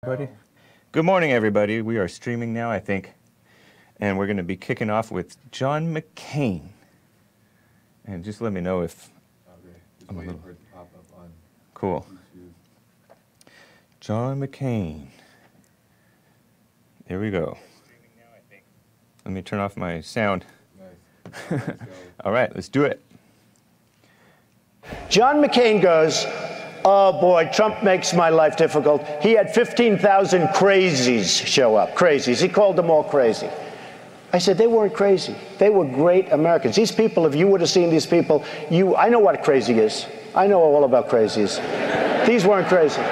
Everybody. Good morning, everybody. We are streaming now, I think, and we're going to be kicking off with John McCain. And just let me know if I'm a little for it to pop up on cool. YouTube. John McCain. There we go. Let me turn off my sound. Nice. All right, let's do it. John McCain goes, "Oh boy, Trump makes my life difficult." He had 15,000 crazies show up. Crazies. He called them all crazy. I said, they weren't crazy. They were great Americans. These people, if you would have seen these people, I know what crazy is. I know all about crazies. These weren't crazy.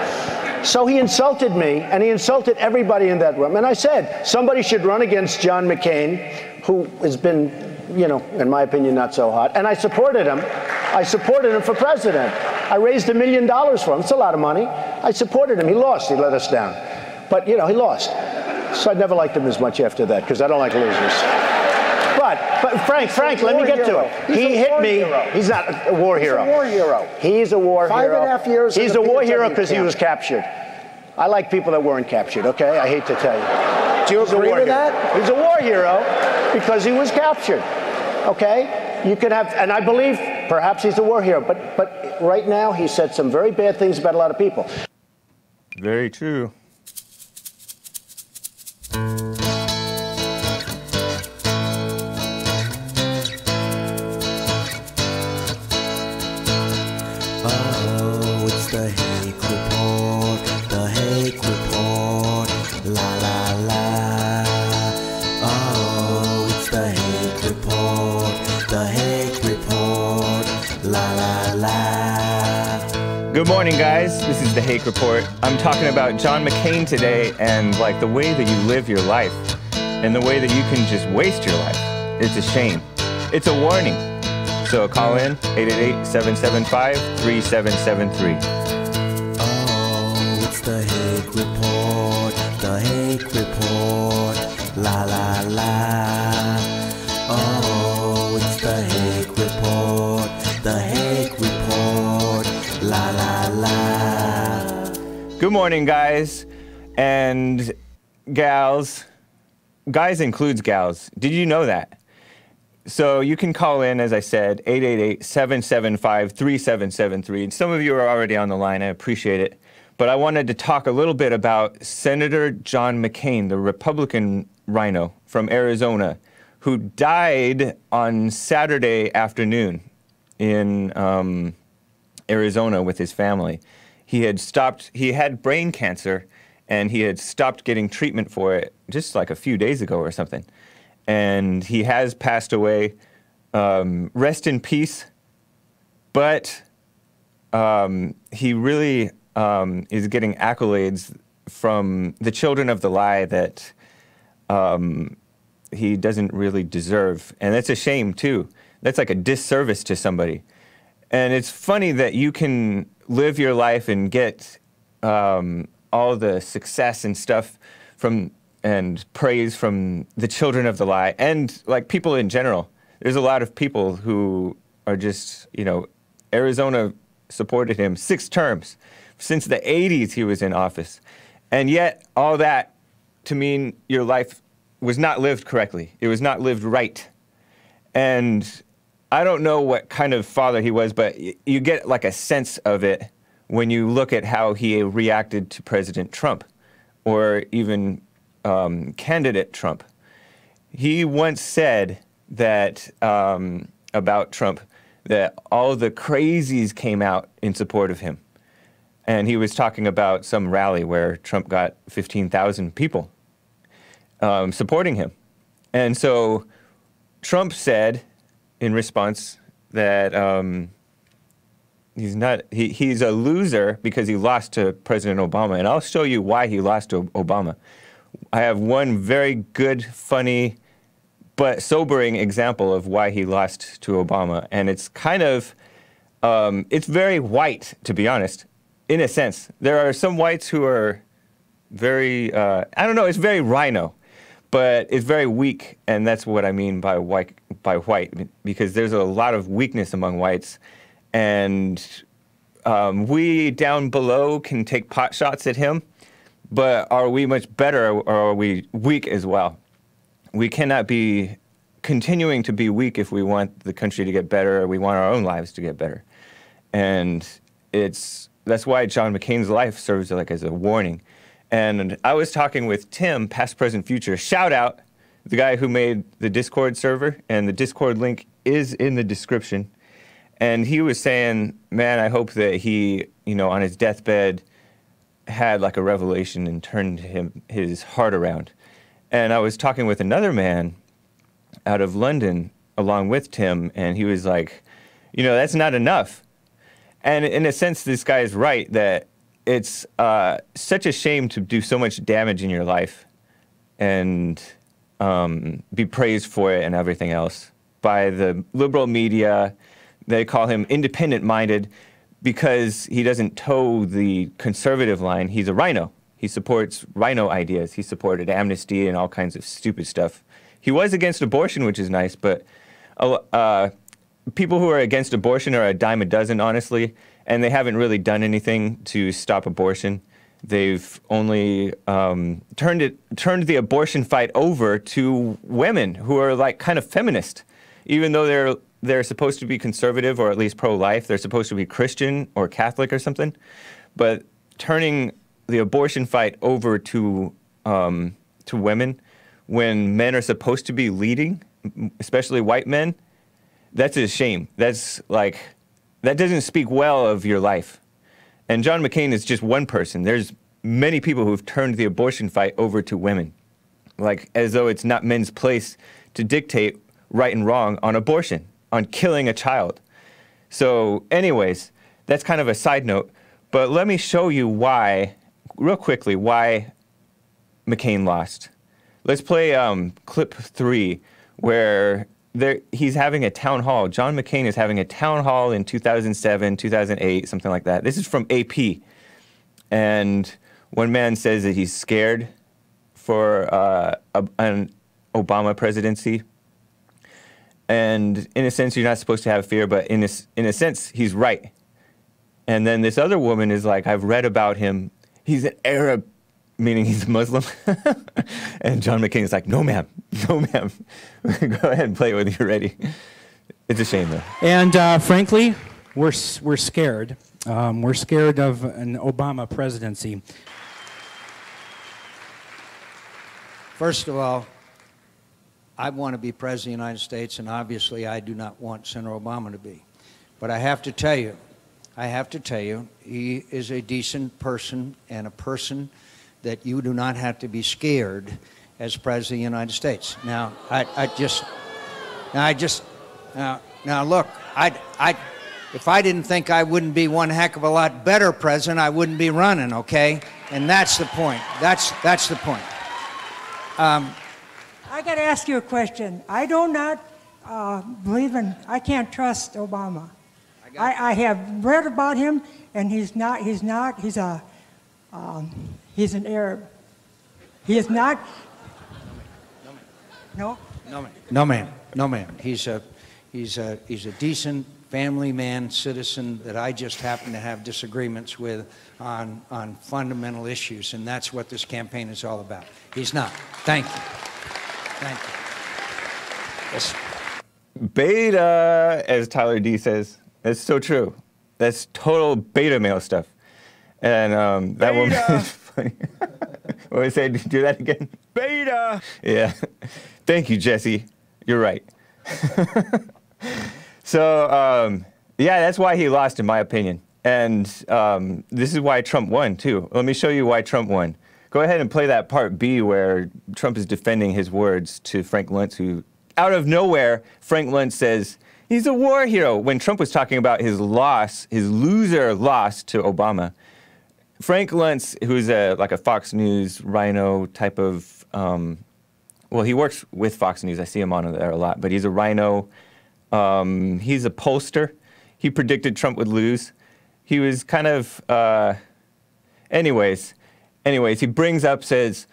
So he insulted me, and he insulted everybody in that room. And I said, somebody should run against John McCain, who has been, you know, in my opinion, not so hot. And I supported him. I supported him for president. I raised $1 million for him. It's a lot of money. I supported him. He lost. He let us down. But, you know, he lost. So I never liked him as much after that, because I don't like losers. But Frank, let me get to it. He hit me. He's not a war hero. He's a war hero. He's a war hero. 5.5 years. He's a war hero because he was captured. I like people that weren't captured, okay? I hate to tell you. Do you agree with that? He's a war hero because he was captured, okay? You could have, and I believe perhaps he's a war hero, but right now he said some very bad things about a lot of people. Very true. Oh, it's the Hake Report, the Hake Report, la la la. Oh, it's the Hake Report, the Hake Report, la la la. Good morning, guys. This is the Hake Report. I'm talking about John McCain today and like the way that you live your life and the way that you can just waste your life. It's a shame. It's a warning. So call in 888-775-3773. Oh, it's the Hake Report, the Hake Report, la la la. Oh, it's the Hake Report, the Hake Report, la la la. Good morning, guys and gals. Guys includes gals. Did you know that? So you can call in, as I said, 888-775-3773. And some of you are already on the line. I appreciate it. But I wanted to talk a little bit about Senator John McCain, the Republican RINO from Arizona, who died on Saturday afternoon in Arizona with his family. He had brain cancer, and he had stopped getting treatment for it just like a few days ago or something. And he has passed away. Rest in peace. But he really is getting accolades from the children of the lie that he doesn't really deserve. And that's a shame, too. That's like a disservice to somebody. And it's funny that you can live your life and get all the success and stuff from and praise from the children of the lie and like people in general. There's a lot of people who are just, you know, Arizona supported him 6 terms. Since the 80s he was in office. And yet all that to mean your life was not lived correctly. It was not lived right. And I don't know what kind of father he was, but you get like a sense of it when you look at how he reacted to President Trump or even candidate Trump. He once said that about Trump that all the crazies came out in support of him. And he was talking about some rally where Trump got 15,000 people supporting him. And so Trump said in response that he's a loser because he lost to President Obama. And I'll show you why he lost to Obama. I have one very good, funny, but sobering example of why he lost to Obama. And it's kind of, it's very white, to be honest, in a sense. There are some whites who are very, I don't know, it's very RINO, but it's very weak. And that's what I mean by white, because there's a lot of weakness among whites. And we down below can take pot shots at him. But are we much better, or are we weak as well? We cannot be continuing to be weak if we want the country to get better, or we want our own lives to get better. And that's why John McCain's life serves like as a warning. And I was talking with Tim, past, present, future. Shout out, the guy who made the Discord server, and the Discord link is in the description. And he was saying, man, I hope that he, on his deathbed, had like a revelation and turned his heart around. And I was talking with another man out of London along with Tim, and he was like, that's not enough. And in a sense, this guy is right, that it's such a shame to do so much damage in your life and be praised for it and everything else by the liberal media. They call him independent-minded because he doesn't toe the conservative line. He's a RINO. He supports RINO ideas. He supported amnesty and all kinds of stupid stuff. He was against abortion, which is nice, but people who are against abortion are a dime a dozen, honestly, and they haven't really done anything to stop abortion. They've only turned the abortion fight over to women who are like kind of feminist, even though they're supposed to be conservative or at least pro-life. They're supposed to be Christian or Catholic or something, but turning the abortion fight over to women when men are supposed to be leading, especially white men, that's a shame. That doesn't speak well of your life. And John McCain is just one person. There's many people who've turned the abortion fight over to women, like as though it's not men's place to dictate right and wrong on abortion, on killing a child. So anyways, that's kind of a side note, but let me show you real quickly, why McCain lost. Let's play clip 3, where he's having a town hall. John McCain is having a town hall in 2007, 2008, something like that. This is from AP. And one man says that he's scared for an Obama presidency. And in a sense, you're not supposed to have fear, but in a sense, he's right. And then this other woman is like, I've read about him. He's an Arab, meaning he's a Muslim. And John McCain is like, no, ma'am, no, ma'am. Go ahead and play it when you're ready. It's a shame, though. And frankly, we're scared. We're scared of an Obama presidency. First of all, I want to be president of the United States, and obviously I do not want Senator Obama to be. But I have to tell you, he is a decent person and a person that you do not have to be scared as president of the United States. Now, now look, if I didn't think I wouldn't be one heck of a lot better president, I wouldn't be running, okay? And that's the point. That's the point. I got to ask you a question. I do not I can't trust Obama. I have read about him, and he's an Arab. He is not. No? No, ma'am. He's a decent family man, citizen that I just happen to have disagreements with on fundamental issues, and that's what this campaign is all about. He's not. Thank you. Thank you. Yes. Beta, as Tyler D says. That's so true. That's total beta male stuff. And that woman is funny. What did I say? Do that again? Beta! Yeah. Thank you, Jesse. You're right. So, yeah, that's why he lost, in my opinion. And this is why Trump won, too. Let me show you why Trump won. Go ahead and play that part B where Trump is defending his words to Frank Luntz, who, out of nowhere, Frank Luntz says, he's a war hero, when Trump was talking about his loss, his loser loss to Obama. Frank Luntz, who's like a Fox News RINO type of, well, he works with Fox News. I see him on there a lot, but he's a RINO. He's a pollster. He predicted Trump would lose. He was kind of, anyways, he brings up, says,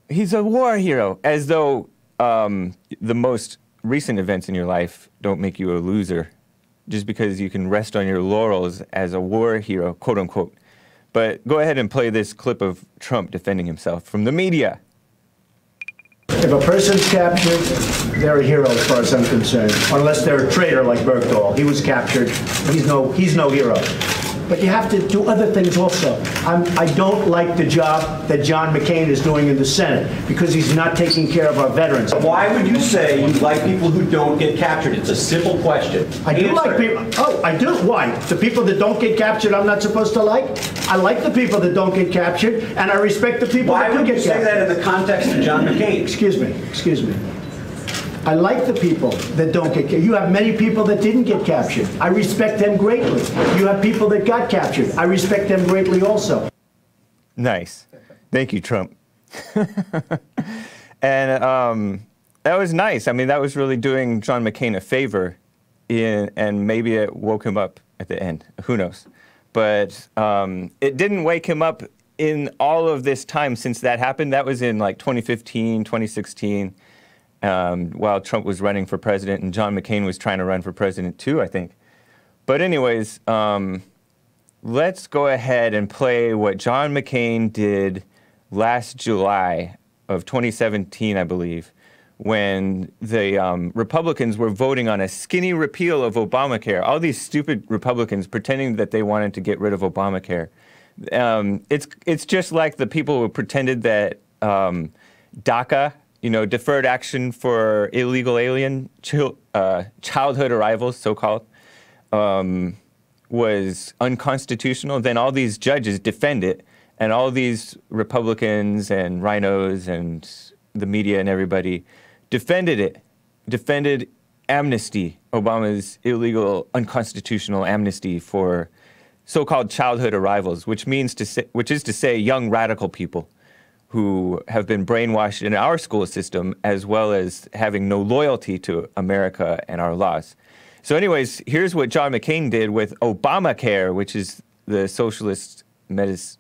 he's a war hero, as though the most recent events in your life don't make you a loser, just because you can rest on your laurels as a war hero, quote unquote. But go ahead and play this clip of Trump defending himself from the media. If a person's captured, they're a hero as far as I'm concerned. Unless they're a traitor like Bergdahl. He was captured. He's no hero. But you have to do other things also. I don't like the job that John McCain is doing in the Senate because he's not taking care of our veterans. Why would you say you like people who don't get captured? It's a simple question. I do like people. Oh, I do. Why? The people that don't get captured, I'm not supposed to like? I like the people that don't get captured, and I respect the people that do get captured. Why would you say that in the context of John McCain? Excuse me. I like the people that don't get captured. You have many people that didn't get captured. I respect them greatly. You have people that got captured. I respect them greatly also. Nice. Thank you, Trump. And that was nice. I mean, that was really doing John McCain a favor, and maybe it woke him up at the end. Who knows? But it didn't wake him up in all of this time since that happened. That was in like 2015, 2016. While Trump was running for president, and John McCain was trying to run for president too, I think. But anyways, let's go ahead and play what John McCain did last July of 2017, I believe, when the Republicans were voting on a skinny repeal of Obamacare. All these stupid Republicans pretending that they wanted to get rid of Obamacare. It's just like the people who pretended that DACA, deferred action for illegal alien childhood arrivals, so-called, was unconstitutional. Then all these judges defend it, and all these Republicans and RINOs and the media and everybody defended it, defended amnesty, Obama's illegal, unconstitutional amnesty for so-called childhood arrivals, which is to say young radical people who have been brainwashed in our school system, as well as having no loyalty to America and our laws. So anyways, here's what John McCain did with Obamacare, which is the socialist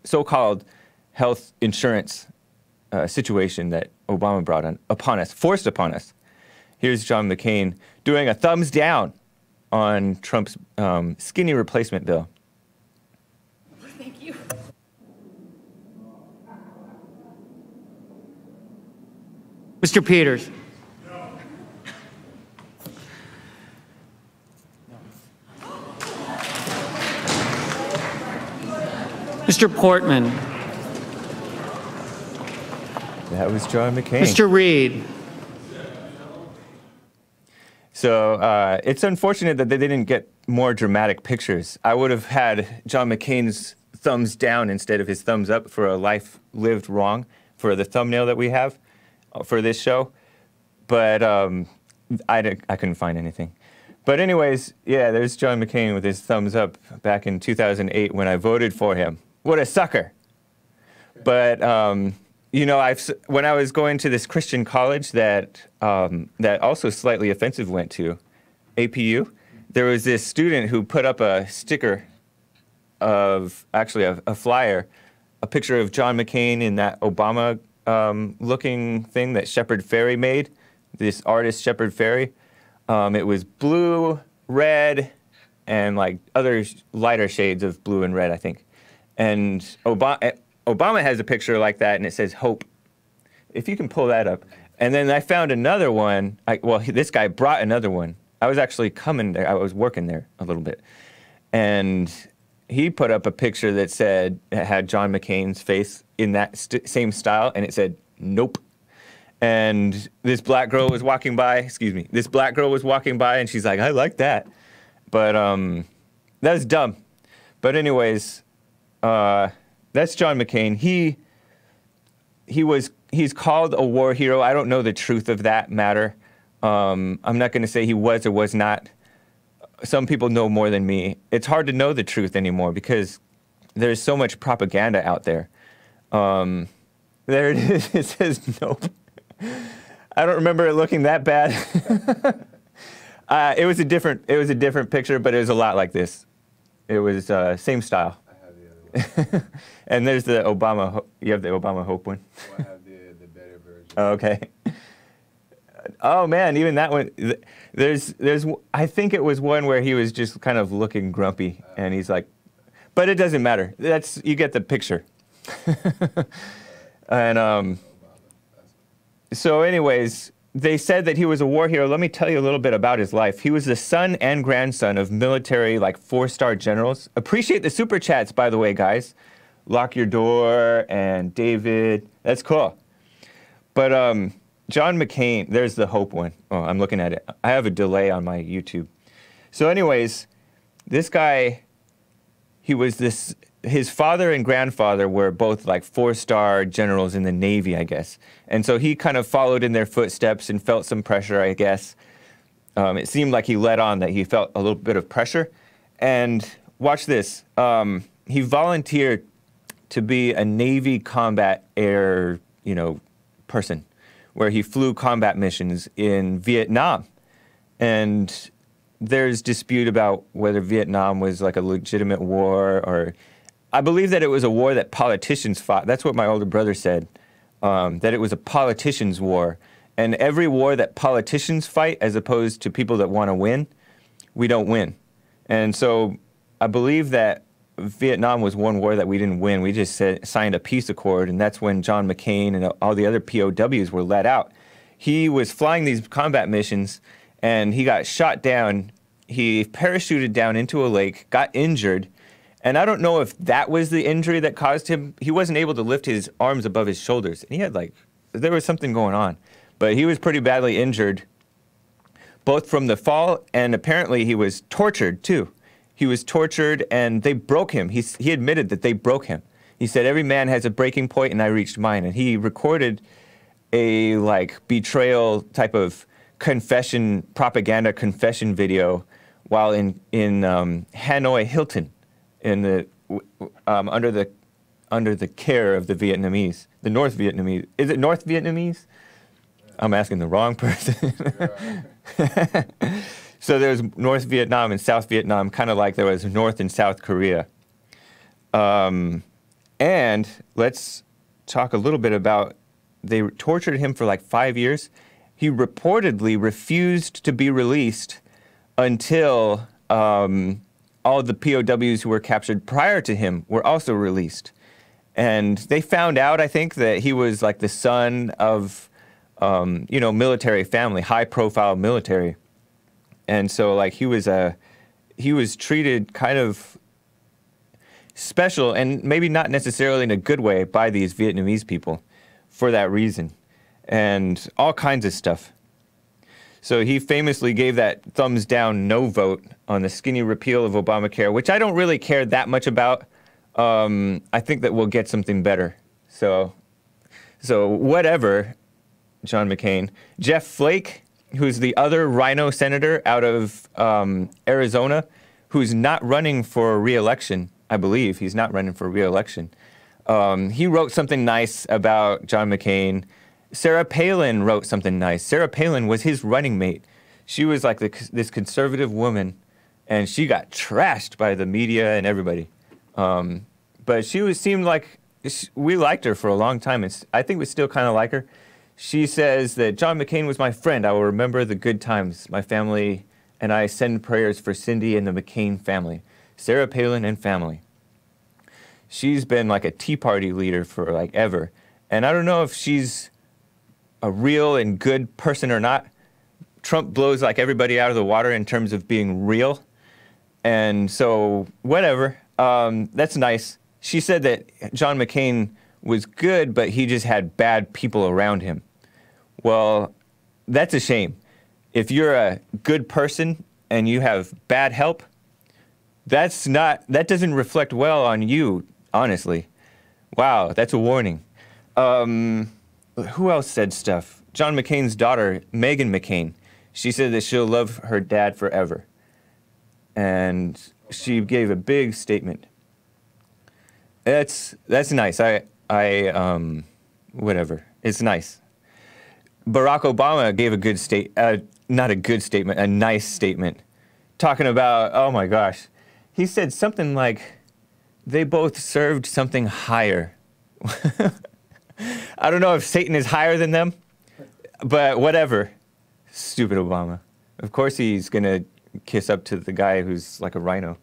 so-called health insurance situation that Obama brought upon us, forced upon us. Here's John McCain doing a thumbs down on Trump's skinny replacement bill. Thank you. Mr. Peters. Mr. Portman. That was John McCain. Mr. Reed. So it's unfortunate that they didn't get more dramatic pictures. I would have had John McCain's thumbs down instead of his thumbs up for a life lived wrong for the thumbnail that we have for this show. But I couldn't find anything. But anyways, yeah, there's John McCain with his thumbs up back in 2008 when I voted for him. What a sucker. But, when I was going to this Christian college that also Slightly Offensive went to, APU, there was this student who put up a sticker of, actually a flyer, a picture of John McCain in that Obama looking thing that Shepard Fairey made, this artist Shepard Fairey. It was blue, red, and like other lighter shades of blue and red, I think. And Obama has a picture like that, and it says hope. If you can pull that up. And then I found another one. This guy brought another one. I was actually coming there. I was working there a little bit. And he put up a picture that had John McCain's face in that same style, and it said, nope. And this black girl was walking by, and she's like, I like that. But that's dumb. But anyways, that's John McCain. He's called a war hero. I don't know the truth of that matter. I'm not going to say he was or was not. Some people know more than me. It's hard to know the truth anymore because there's so much propaganda out there. There it is. It says nope. I don't remember it looking that bad. It was a different picture, but it was a lot like this. It was same style. I have the other one. And there's the Obama. You have the Obama Hope one. Well, I have the better version. Oh, okay. Oh man, even that one. There's. I think it was one where he was just kind of looking grumpy, and he's like, But it doesn't matter. You get the picture. And so anyways, they said that he was a war hero. Let me tell you a little bit about his life. He was the son and grandson of military, like 4-star generals. Appreciate the super chats, by the way, guys. Lock Your Door and David. That's cool. But John McCain, there's the Hope one. Oh, I'm looking at it. I have a delay on my YouTube. So anyways, this guy, his father and grandfather were both like 4-star generals in the Navy, I guess. And so he kind of followed in their footsteps and felt some pressure, I guess. It seemed like he let on that he felt a little bit of pressure. And watch this. He volunteered to be a Navy combat air, person, where he flew combat missions in Vietnam. And there's dispute about whether Vietnam was like a legitimate war, or I believe that it was a war that politicians fought. That's what my older brother said, that it was a politicians' war. And every war that politicians fight, as opposed to people that want to win, we don't win. And so I believe that Vietnam was one war that we didn't win. We just signed a peace accord, and that's when John McCain and all the other POWs were let out. He was flying these combat missions, and he got shot down. He parachuted down into a lake, got injured, and I don't know if that was the injury that caused him. He wasn't able to lift his arms above his shoulders. And he had there was something going on. But he was pretty badly injured, both from the fall, and apparently he was tortured too. He was tortured, and they broke him. He admitted that they broke him. He said, every man has a breaking point, and I reached mine. And he recorded a betrayal type of propaganda confession video while in Hanoi Hilton, under the care of the Vietnamese, the North Vietnamese. Is it North Vietnamese? I'm asking the wrong person. So there's North Vietnam and South Vietnam, kind of like there was North and South Korea. And let's talk a little bit about, they tortured him for 5 years. He reportedly refused to be released until all the POWs who were captured prior to him were also released. And they found out, I think, that he was the son of, military family, high-profile military. And so, he was treated kind of special, and maybe not necessarily in a good way, by these Vietnamese people for that reason, and all kinds of stuff. So he famously gave that thumbs down no vote on the skinny repeal of Obamacare, which I don't really care that much about. I think that we'll get something better. So whatever, John McCain. Jeff Flake, who's the other RINO senator out of Arizona, who's not running for re-election, I believe. He's not running for re-election. He wrote something nice about John McCain. Sarah Palin wrote something nice. Sarah Palin was his running mate. She was this conservative woman, and she got trashed by the media and everybody. But seemed like we liked her for a long time. I think we still kind of like her. She says that John McCain was my friend. I will remember the good times. My family and I send prayers for Cindy and the McCain family. Sarah Palin and family. She's been a Tea Party leader for ever. And I don't know if she's a real and good person or not. Trump blows everybody out of the water in terms of being real. And so, whatever. That's nice. She said that John McCain was good, but he just had bad people around him. Well, that's a shame. If you're a good person and you have bad help, that doesn't reflect well on you, honestly. Wow, that's a warning. Who else said stuff? John McCain's daughter, Meghan McCain. She said that she'll love her dad forever. And she gave a big statement. That's nice. Whatever. It's nice. Barack Obama gave a nice statement, talking about, oh my gosh. He said something like, they both served something higher. I don't know if Satan is higher than them, but whatever. Stupid Obama. Of course he's going to kiss up to the guy who's like a RINO.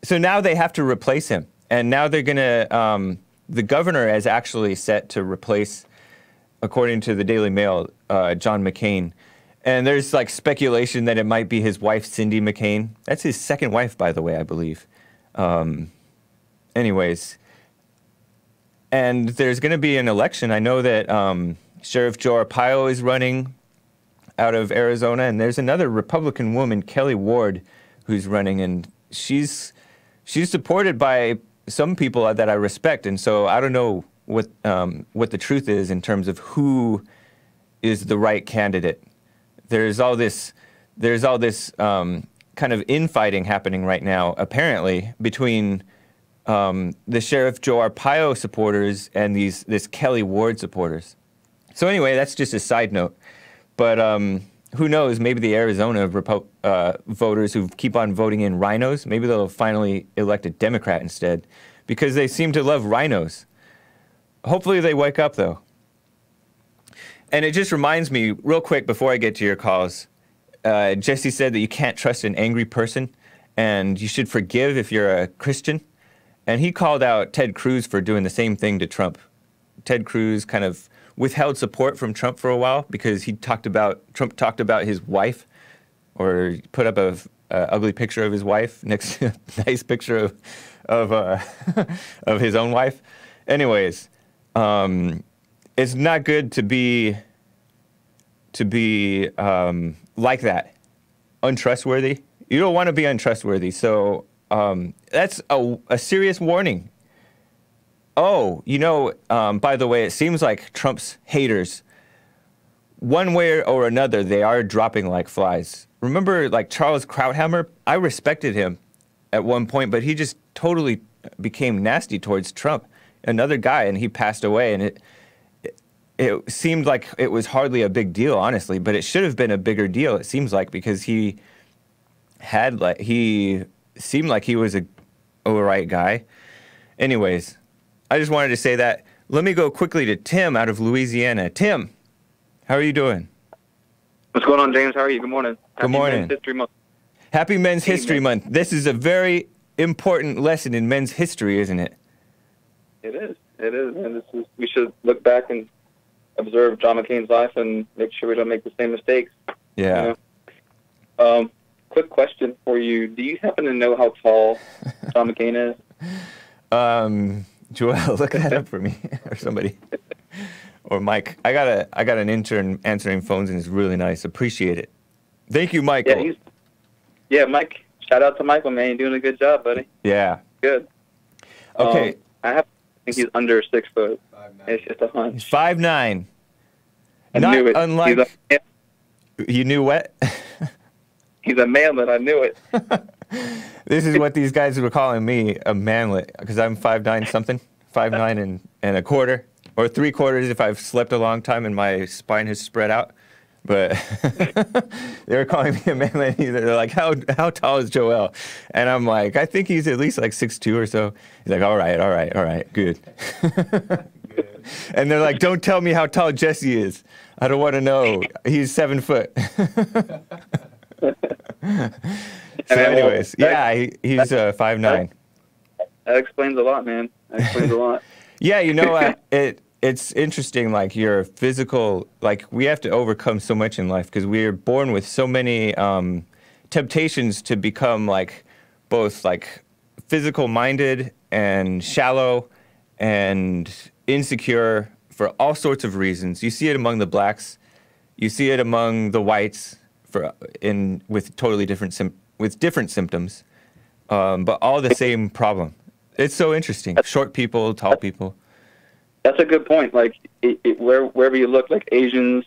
So now they have to replace him, and now they're gonna. The governor is actually set to replace, according to the Daily Mail, John McCain. And there's like speculation that it might be his wife, Cindy McCain. That's his second wife, by the way, I believe. Anyways, and there's going to be an election. I know that Sheriff Joe Arpaio is running out of Arizona, and there's another Republican woman, Kelly Ward, who's running, and she's supported by some people that I respect, and so I don't know what the truth is in terms of who is the right candidate. There's all this kind of infighting happening right now, apparently, between the Sheriff Joe Arpaio supporters and this Kelly Ward supporters. So anyway, that's just a side note. But who knows? Maybe the Arizona voters who keep on voting in RINOs, maybe they'll finally elect a Democrat instead, because they seem to love RINOs. Hopefully they wake up, though. And it just reminds me, real quick, before I get to your calls, Jesse said that you can't trust an angry person, and you should forgive if you're a Christian. And he called out Ted Cruz for doing the same thing to Trump. Ted Cruz kind of withheld support from Trump for a while because Trump talked about his wife, or put up a ugly picture of his wife next to a nice picture of his own wife. Anyways, it's not good to be like that, untrustworthy. You don't want to be untrustworthy. So that's a serious warning. Oh, by the way, it seems like Trump's haters, one way or another, they are dropping like flies. Remember, like Charles Krauthammer? I respected him at one point, but he just totally became nasty towards Trump, another guy, and he passed away. And it seemed like it was hardly a big deal, honestly, but it should have been a bigger deal, it seems like, because he seemed like he was a alright guy. Anyways, I just wanted to say that. Let me go quickly to Tim out of Louisiana. Tim, how are you doing? What's going on, James? How are you? Good morning. Good morning. Men's History Month. Happy Men's History Month. This is a very important lesson in men's history, isn't it? It is. It is. And we should look back and observe John McCain's life and make sure we don't make the same mistakes. Yeah. Quick question for you. Do you happen to know how tall John McCain is? Joel, look that up for me, or somebody, or Mike. I got an intern answering phones, and it's really nice. Appreciate it. Thank you, Michael. Yeah, Mike. Shout out to Michael, man. You're doing a good job, buddy. Yeah. Good. Okay. I think he's under 6 foot. 5'9". It's just a hunch. He's 5'9". I Not knew it. unlike. You knew what? He's a manlet. I knew it. This is what these guys were calling me, a manlet, because I'm 5'9" something, 5'9" and a quarter, or 3/4 if I've slept a long time and my spine has spread out. But they were calling me a manlet. They're like, how tall is Joel? And I'm like, I think he's at least like 6'2" or so. He's like, all right, good. And they're like, don't tell me how tall Jesse is. I don't want to know. He's 7 foot. So anyways, yeah, he's 5'9". That explains a lot, man. That explains a lot. Yeah, it's interesting, like your physical, like we have to overcome so much in life because we are born with so many temptations to become like both like physical minded and shallow and insecure for all sorts of reasons. You see it among the blacks, you see it among the whites with totally different symptoms, but all the same problem. It's so interesting. Short people, tall people. That's a good point. Like wherever you look, like Asians,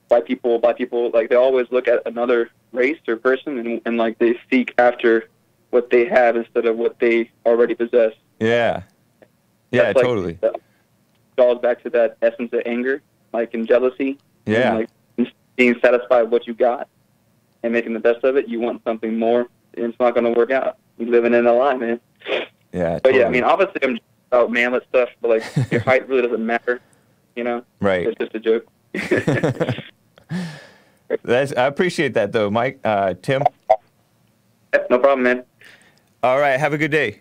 white people, black people, like they always look at another race or person and like they seek after what they have instead of what they already possess. Yeah. Yeah, that's totally. Like, falls back to that essence of anger, like in jealousy. Yeah. And, like being satisfied with what you got and making the best of it. You want something more, and it's not going to work out. You're living in a lie, man. Yeah. But totally. yeah, I mean, obviously I'm just about manlet stuff, but like your height really doesn't matter, you know? Right. It's just a joke. I appreciate that though, Mike. Tim? No problem, man. All right, have a good day.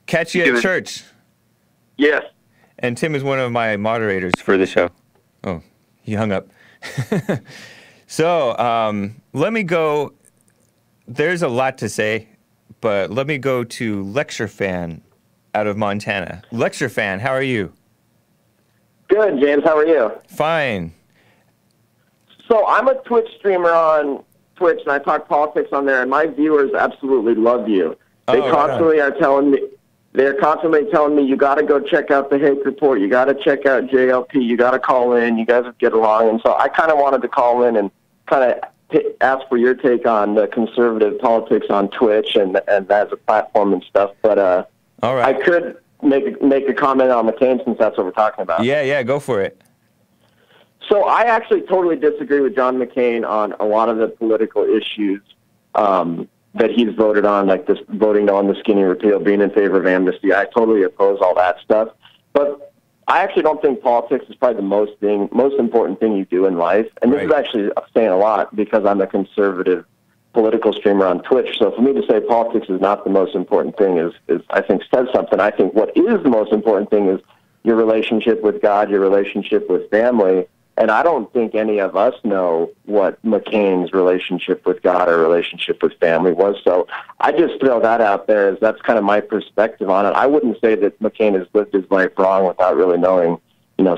Catch you at church. Yes. And Tim is one of my moderators for the show. Oh, he hung up. So let me go. There's a lot to say, but let me go to Lecture Fan out of Montana. Lecture Fan, how are you? Good, James. How are you? Fine. So I'm a Twitch streamer on Twitch, and I talk politics on there, and my viewers absolutely love you. They constantly are telling me, they're constantly telling me, you got to go check out the Hake Report. You got to check out JLP. You got to call in. You guys get along. And so I kind of wanted to call in and kind of ask for your take on the conservative politics on Twitch and as a platform and stuff. But all right. I could make a comment on McCain since that's what we're talking about. Yeah, go for it. So I actually totally disagree with John McCain on a lot of the political issues that he's voted on, like this voting on the skinny repeal, being in favor of amnesty. I totally oppose all that stuff. But I actually don't think politics is probably the most important thing you do in life. And this is actually saying a lot because I'm a conservative political streamer on Twitch. So for me to say politics is not the most important thing is I think says something. I think what is the most important thing is your relationship with God, your relationship with family. And I don't think any of us know what McCain's relationship with God or relationship with family was. So I just throw that out there as that's kind of my perspective on it. I wouldn't say that McCain has lived his life wrong without really knowing,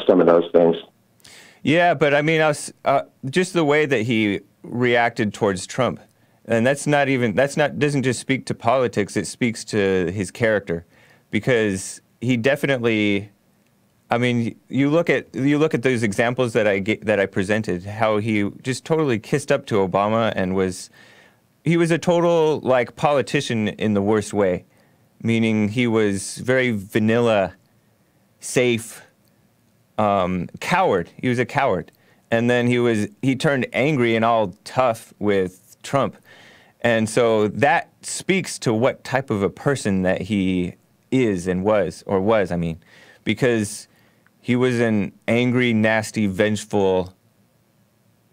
some of those things. Yeah, but I mean, just the way that he reacted towards Trump, and doesn't just speak to politics. It speaks to his character, because he definitely. I mean, you look at those examples that I presented, how he just totally kissed up to Obama and he was a total politician in the worst way, meaning he was very vanilla, safe, coward. He was a coward, and then he turned angry and all tough with Trump, and so that speaks to what type of a person that he is and was, I mean, because he was an angry, nasty, vengeful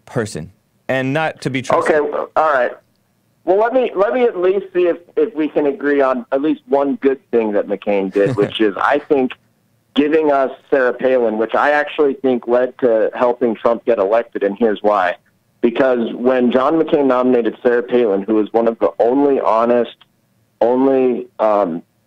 person, and not to be trusted. Okay, all right. Well, let me at least see if we can agree on at least one good thing that McCain did, which is, I think, giving us Sarah Palin, which I actually think led to helping Trump get elected, and here's why. Because when John McCain nominated Sarah Palin, who was one of the only honest,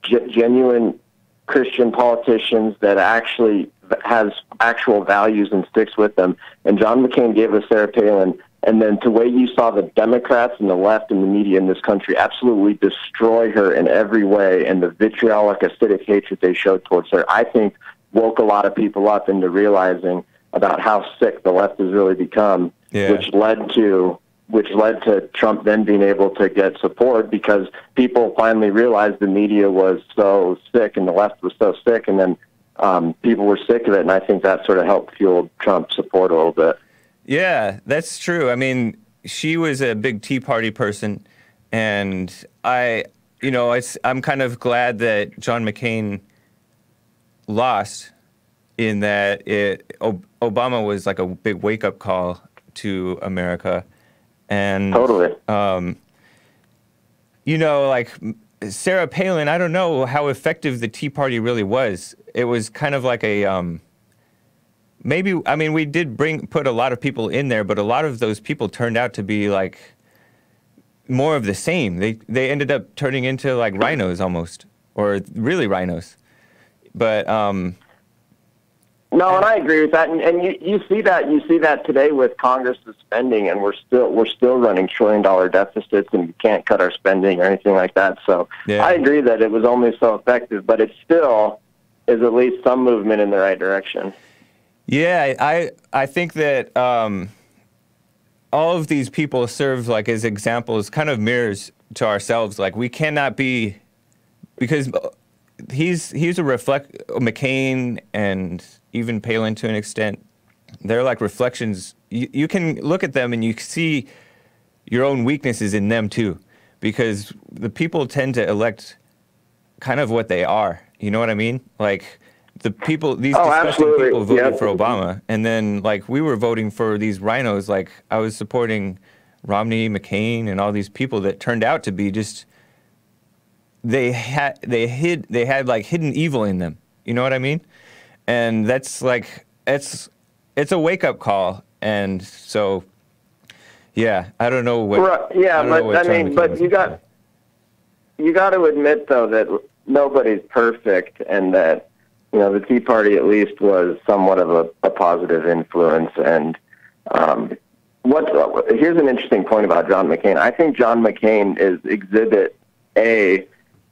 genuine Christian politicians that actually has actual values and sticks with them, and John McCain gave us Sarah Palin, and then the way you saw the Democrats and the left and the media in this country absolutely destroy her in every way, and the vitriolic, acidic hatred they showed towards her, I think woke a lot of people up into realizing about how sick the left has really become, which led to Trump then being able to get support, because people finally realized the media was so sick and the left was so sick, and then people were sick of it, and I think that sort of helped fuel Trump's support a little bit. Yeah, that's true. I mean, she was a big Tea Party person, and I'm kind of glad that John McCain lost, in that Obama was like a big wake-up call to America. And totally. Sarah Palin, I don't know how effective the Tea Party really was. It was kind of like a we did put a lot of people in there, but a lot of those people turned out to be more of the same. They ended up turning into like RINOs almost, or really RINOs. But no, and I agree with that, and you see that today with Congress's spending, and we're still running $1 trillion deficits, and we can't cut our spending or anything like that. So I agree that it was only so effective, but it still is at least some movement in the right direction. Yeah, I think that all of these people serve as examples, kind of mirrors to ourselves. We cannot be, because he's a McCain and even Palin to an extent, they're like reflections. You can look at them and you see your own weaknesses in them too, because the people tend to elect kind of what they are. You know what I mean? The people, these disgusting people voted for Obama, and then we were voting for these RINOs. I was supporting Romney, McCain, and all these people that turned out to be just they had like hidden evil in them. You know what I mean? And that's like it's a wake up call. And so, yeah, I don't know what. Right, yeah, but I mean, but you got to admit though that nobody's perfect, and that the Tea Party at least was somewhat of a positive influence. And here's an interesting point about John McCain. I think John McCain is Exhibit A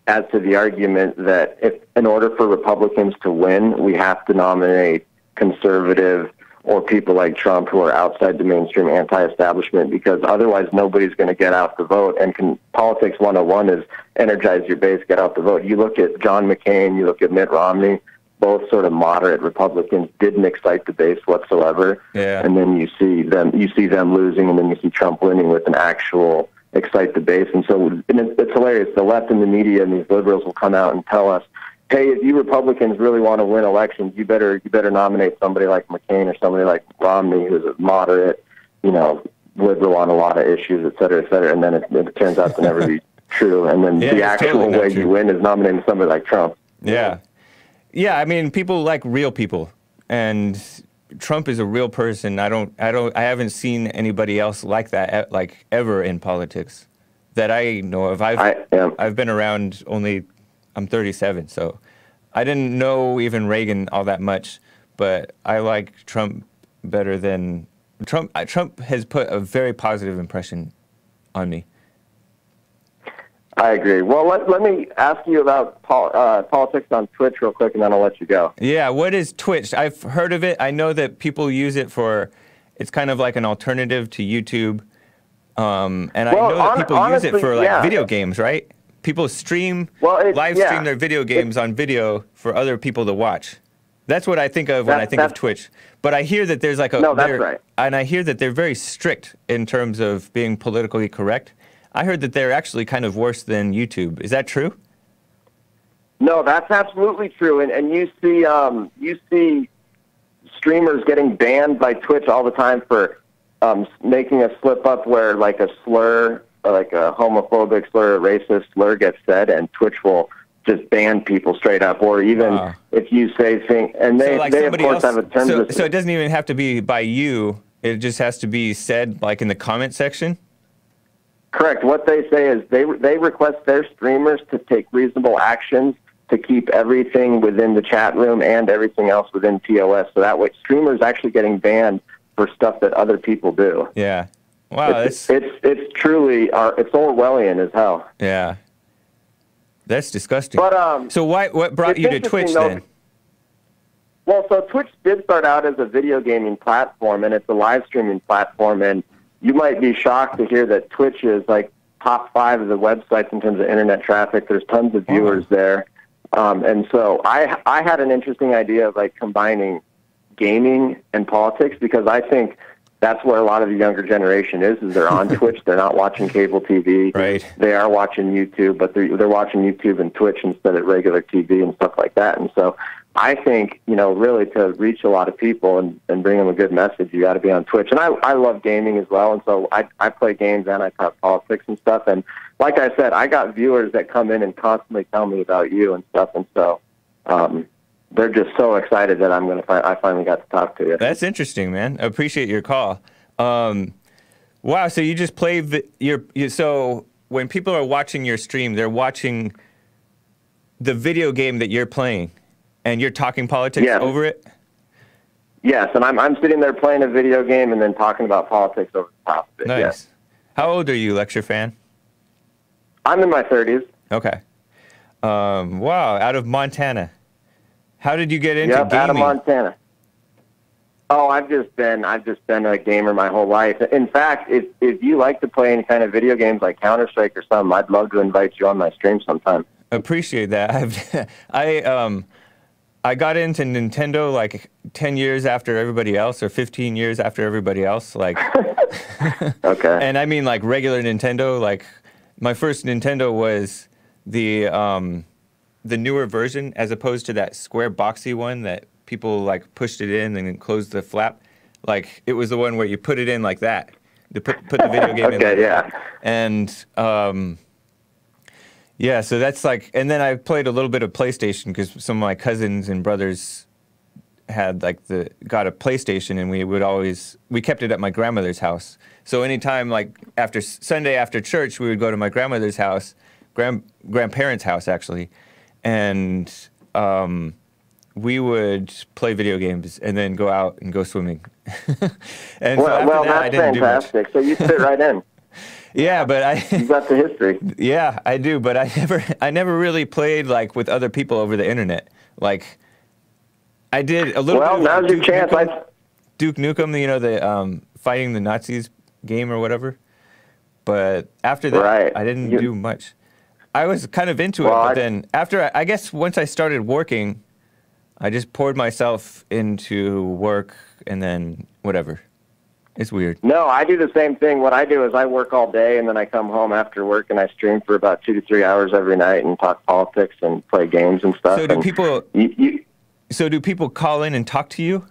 as to the argument that if in order for Republicans to win, we have to nominate conservative or people like Trump who are outside the mainstream anti-establishment, because otherwise nobody's going to get out the vote. And politics 101 is energize your base, get out the vote. You look at John McCain, you look at Mitt Romney, both sort of moderate Republicans, didn't excite the base whatsoever. Yeah. And then you see them losing, and then you see Trump winning with an actual excite the base. And so it's hilarious. The left and the media and these liberals will come out and tell us, hey, if you Republicans really want to win elections, you better nominate somebody like McCain or somebody like Romney, who's a moderate, liberal on a lot of issues, et cetera, et cetera. And then it turns out to never be true. And then the actual way you win is nominating somebody like Trump. Yeah. Yeah, I mean, people like real people, and Trump is a real person. I haven't seen anybody else like that, like ever in politics that I know of. I've been around I'm 37, so I didn't know even Reagan all that much, but I like Trump better than Trump. Trump has put a very positive impression on me. I agree. Well, let me ask you about politics on Twitch real quick, and then I'll let you go. Yeah, what is Twitch? I've heard of it. I know that people use it it's kind of like an alternative to YouTube. And I know that people use it for video games, right? People live stream their video games on video for other people to watch. That's what I think of when I think of Twitch. But I hear that there's like that's right. And I hear that they're very strict in terms of being politically correct. I heard that they're actually kind of worse than YouTube. Is that true? No, that's absolutely true. And you see streamers getting banned by Twitch all the time for making a slip up where like a slur, like a homophobic slur, a racist slur gets said, and Twitch will just ban people straight up. Or even if you say things, and they of course have a term. So it doesn't even have to be by you. It just has to be said like in the comment section. Correct. What they say is they request their streamers to take reasonable actions to keep everything within the chat room and everything else within POS. So that way, streamers actually getting banned for stuff that other people do. Yeah. Wow. It's truly it's Orwellian as hell. Yeah. That's disgusting. But so what brought you to Twitch then? Well, so Twitch did start out as a video gaming platform, and it's a live streaming platform, and you might be shocked to hear that Twitch is like top 5 of the websites in terms of internet traffic. There's tons of viewers there. And so I had an interesting idea of like combining gaming and politics, because I think that's where a lot of the younger generation is they're on Twitch. They're not watching cable TV. Right. They are watching YouTube, but they're watching YouTube and Twitch instead of regular TV and stuff like that. And so I think, really to reach a lot of people and bring them a good message, you got to be on Twitch. And I love gaming as well, and so I play games and I talk politics and stuff. And like I said, I got viewers that come in and constantly tell me about you and stuff, and so they're just so excited that I finally got to talk to you. That's interesting, man. I appreciate your call. Wow, so you just play so when people are watching your stream, they're watching the video game that you're playing. And you're talking politics over it? Yes, and I'm sitting there playing a video game and then talking about politics over the top of it. Nice. Yes. How old are you, lecture fan? I'm in my 30s. Okay. Wow, out of Montana. How did you get into gaming? Out of Montana. Oh, I've just been a gamer my whole life. In fact, if you like to play any kind of video games like Counter-Strike or something, I'd love to invite you on my stream sometime. Appreciate that. I got into Nintendo like 10 years after everybody else, or 15 years after everybody else. Like, okay. And I mean like regular Nintendo. Like, my first Nintendo was the newer version, as opposed to that square boxy one that people like pushed it in and then closed the flap. Like, it was the one where you put it in like that. To put the video game in. Okay, yeah. And Yeah, so that's like, and then I played a little bit of PlayStation because some of my cousins and brothers had like got a PlayStation, and we kept it at my grandmother's house. So anytime like after Sunday after church, we would go to my grandmother's house, grandparents' house actually, and we would play video games and then go out and go swimming. And well, that's fantastic. So you fit right in. Yeah, but you got the history. Yeah, I do, but I never really played like with other people over the internet. Like I did a little bit. Well, now's your chance. Duke Nukem, you know, the fighting the Nazis game or whatever. But after that, I didn't do much. I was kind of into it, but then after, I guess once I started working, I just poured myself into work and then whatever. It's weird. No, I do the same thing. What I do is I work all day, and then I come home after work, and I stream for about 2 to 3 hours every night and talk politics and play games and stuff. So do people? So do people call in and talk to you?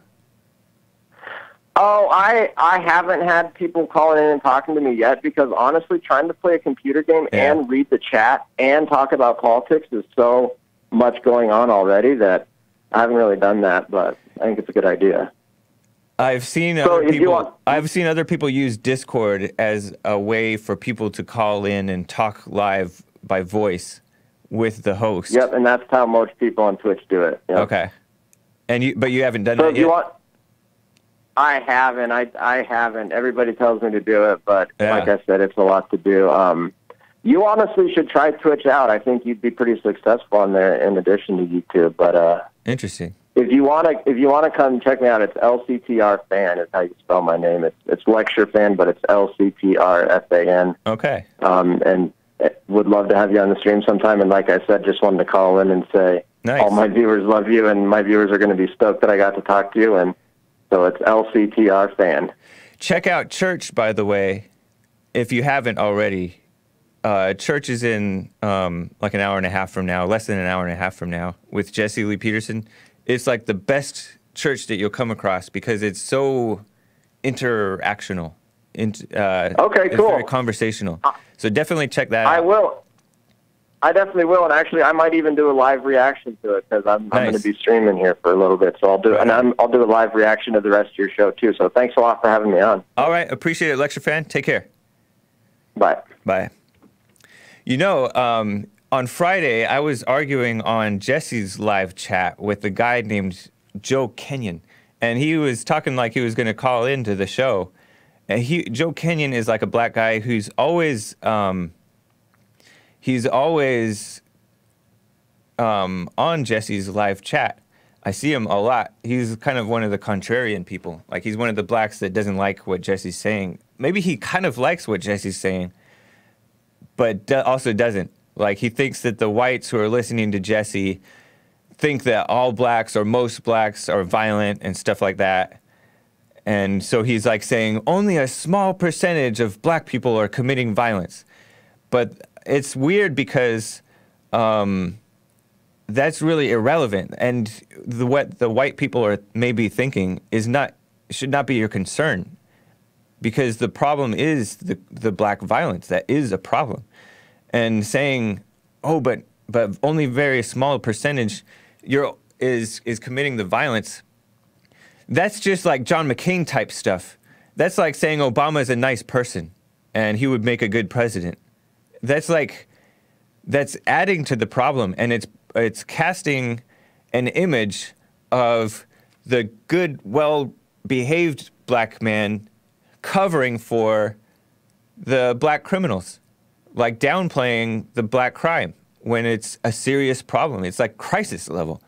Oh, I haven't had people calling in and talking to me yet because honestly, trying to play a computer game and read the chat and talk about politics is so much going on already that I haven't really done that. But I think it's a good idea. I've seen other people use Discord as a way for people to call in and talk live by voice with the host. Yep, and that's how most people on Twitch do it. Yep. Okay, but you haven't done that yet. I haven't. I haven't. Everybody tells me to do it, but like I said, it's a lot to do. You honestly should try Twitch out. I think you'd be pretty successful on there in addition to YouTube. But interesting. If you want to come check me out, it's LCTR Fan is how you spell my name. It's lecture fan, but it's LCTRFAN. Okay. And would love to have you on the stream sometime. And like I said, just wanted to call in and say all my viewers love you, and my viewers are going to be stoked that I got to talk to you. And so it's LCTR Fan. Check out Church, by the way, if you haven't already. Church is in like an hour and a half from now, less than an hour and a half from now, with Jesse Lee Peterson. It's like the best church that you'll come across because it's so interactional. Okay, it's cool. Very conversational. So definitely check that out. I will. I definitely will, and actually, I might even do a live reaction to it because I'm going to be streaming here for a little bit. So I'll do, I'll do a live reaction to the rest of your show too. So thanks a lot for having me on. All right, appreciate it, Lecture Fan. Take care. Bye. Bye. You know, on Friday, I was arguing on Jesse's live chat with a guy named Joe Kenyon, and he was talking like he was going to call into the show. And Joe Kenyon is like a black guy who's always, on Jesse's live chat. I see him a lot. He's kind of one of the contrarian people. Like, he's one of the blacks that doesn't like what Jesse's saying. Maybe he kind of likes what Jesse's saying, but also doesn't. Like, he thinks that the whites who are listening to Jesse think that all blacks or most blacks are violent and stuff like that. And so he's like saying only a small percentage of black people are committing violence. But it's weird because that's really irrelevant. And what the white people are maybe thinking should not be your concern. Because the problem is the black violence. That is a problem. And saying, oh, but only very small percentage is committing the violence, that's just like John McCain type stuff. That's like saying Obama is a nice person and he would make a good president. That's adding to the problem, and it's casting an image of the good, well-behaved black man covering for the black criminals, like downplaying the black crime when it's a serious problem. It's like crisis level.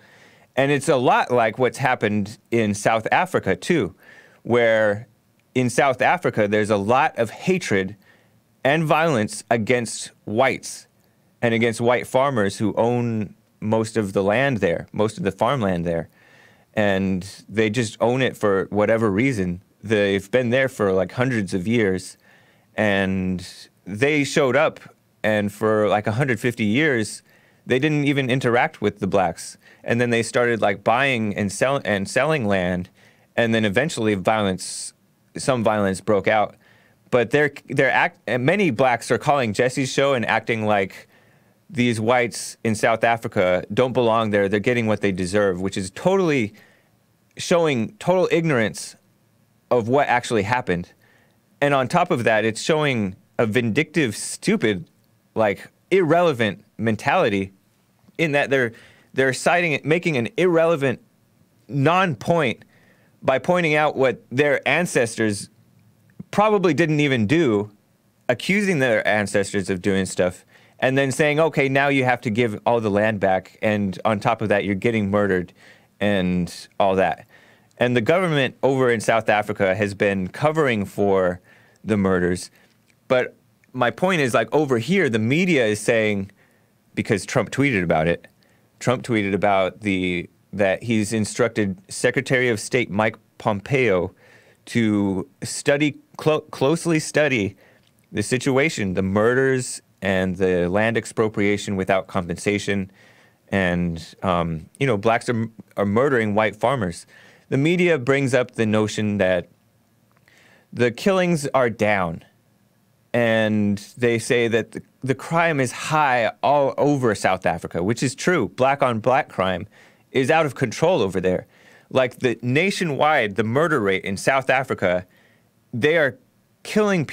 And it's a lot like what's happened in South Africa, too, where in South Africa there's a lot of hatred and violence against whites and against white farmers who own most of the land there, most of the farmland there. And they just own it for whatever reason. They've been there for like hundreds of years, and they showed up, and for like 150 years, they didn't even interact with the blacks. And then they started like buying and selling land, and then eventually some violence broke out. But many blacks are calling Jesse's show and acting like these whites in South Africa don't belong there. They're getting what they deserve, which is totally showing total ignorance of what actually happened. And on top of that, it's showing a vindictive, stupid, like irrelevant mentality in that they're citing it, making an irrelevant non-point by pointing out what their ancestors probably didn't even do, accusing their ancestors of doing stuff, and then saying, okay, now you have to give all the land back, and on top of that, you're getting murdered and all that. And the government over in South Africa has been covering for the murders. But my point is, like, over here, the media is saying, because Trump tweeted about it, Trump tweeted about that he's instructed Secretary of State Mike Pompeo to closely study the situation, the murders and the land expropriation without compensation, and blacks are murdering white farmers. The media brings up the notion that the killings are down, and they say that the crime is high all over South Africa, which is true. Black on black crime is out of control over there. Like the nationwide, the murder rate in South Africa, they are killing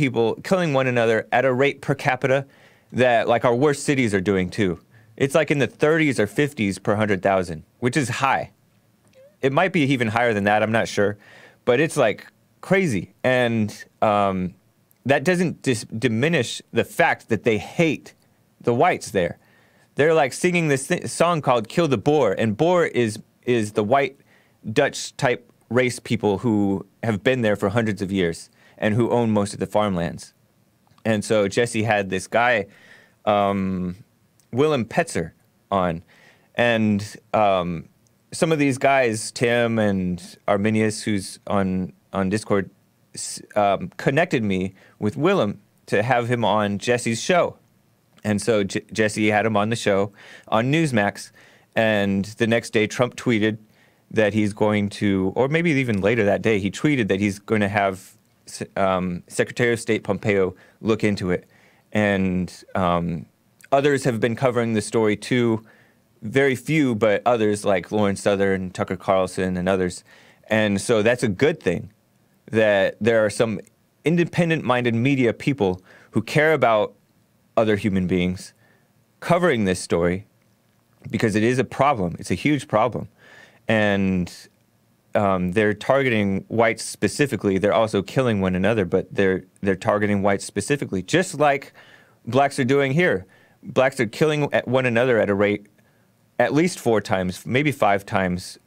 one another at a rate per capita that like our worst cities are doing too. It's like in the 30s or 50s per 100,000, which is high. It might be even higher than that, I'm not sure, but it's like crazy. And that doesn't diminish the fact that they hate the whites there. They're like singing this song called Kill the Boer, and Boer is the white Dutch type race people who have been there for hundreds of years and who own most of the farmlands. And so Jesse had this guy, Willem Petzer, on, and some of these guys, Tim and Arminius, who's on Discord, connected me with Willem to have him on Jesse's show. And so Jesse had him on the show on Newsmax, and the next day Trump tweeted that he's going to, or maybe even later that day, he tweeted that he's going to have Secretary of State Pompeo look into it. And others have been covering the story too, very few, but others like Lauren Southern, Tucker Carlson, and others. And so that's a good thing, that there are some independent-minded media people who care about other human beings covering this story, because it is a problem. It's a huge problem. And they're targeting whites specifically. They're also killing one another, but they're targeting whites specifically, just like blacks are doing here. Blacks are killing one another at a rate at least 4 times, maybe 5 times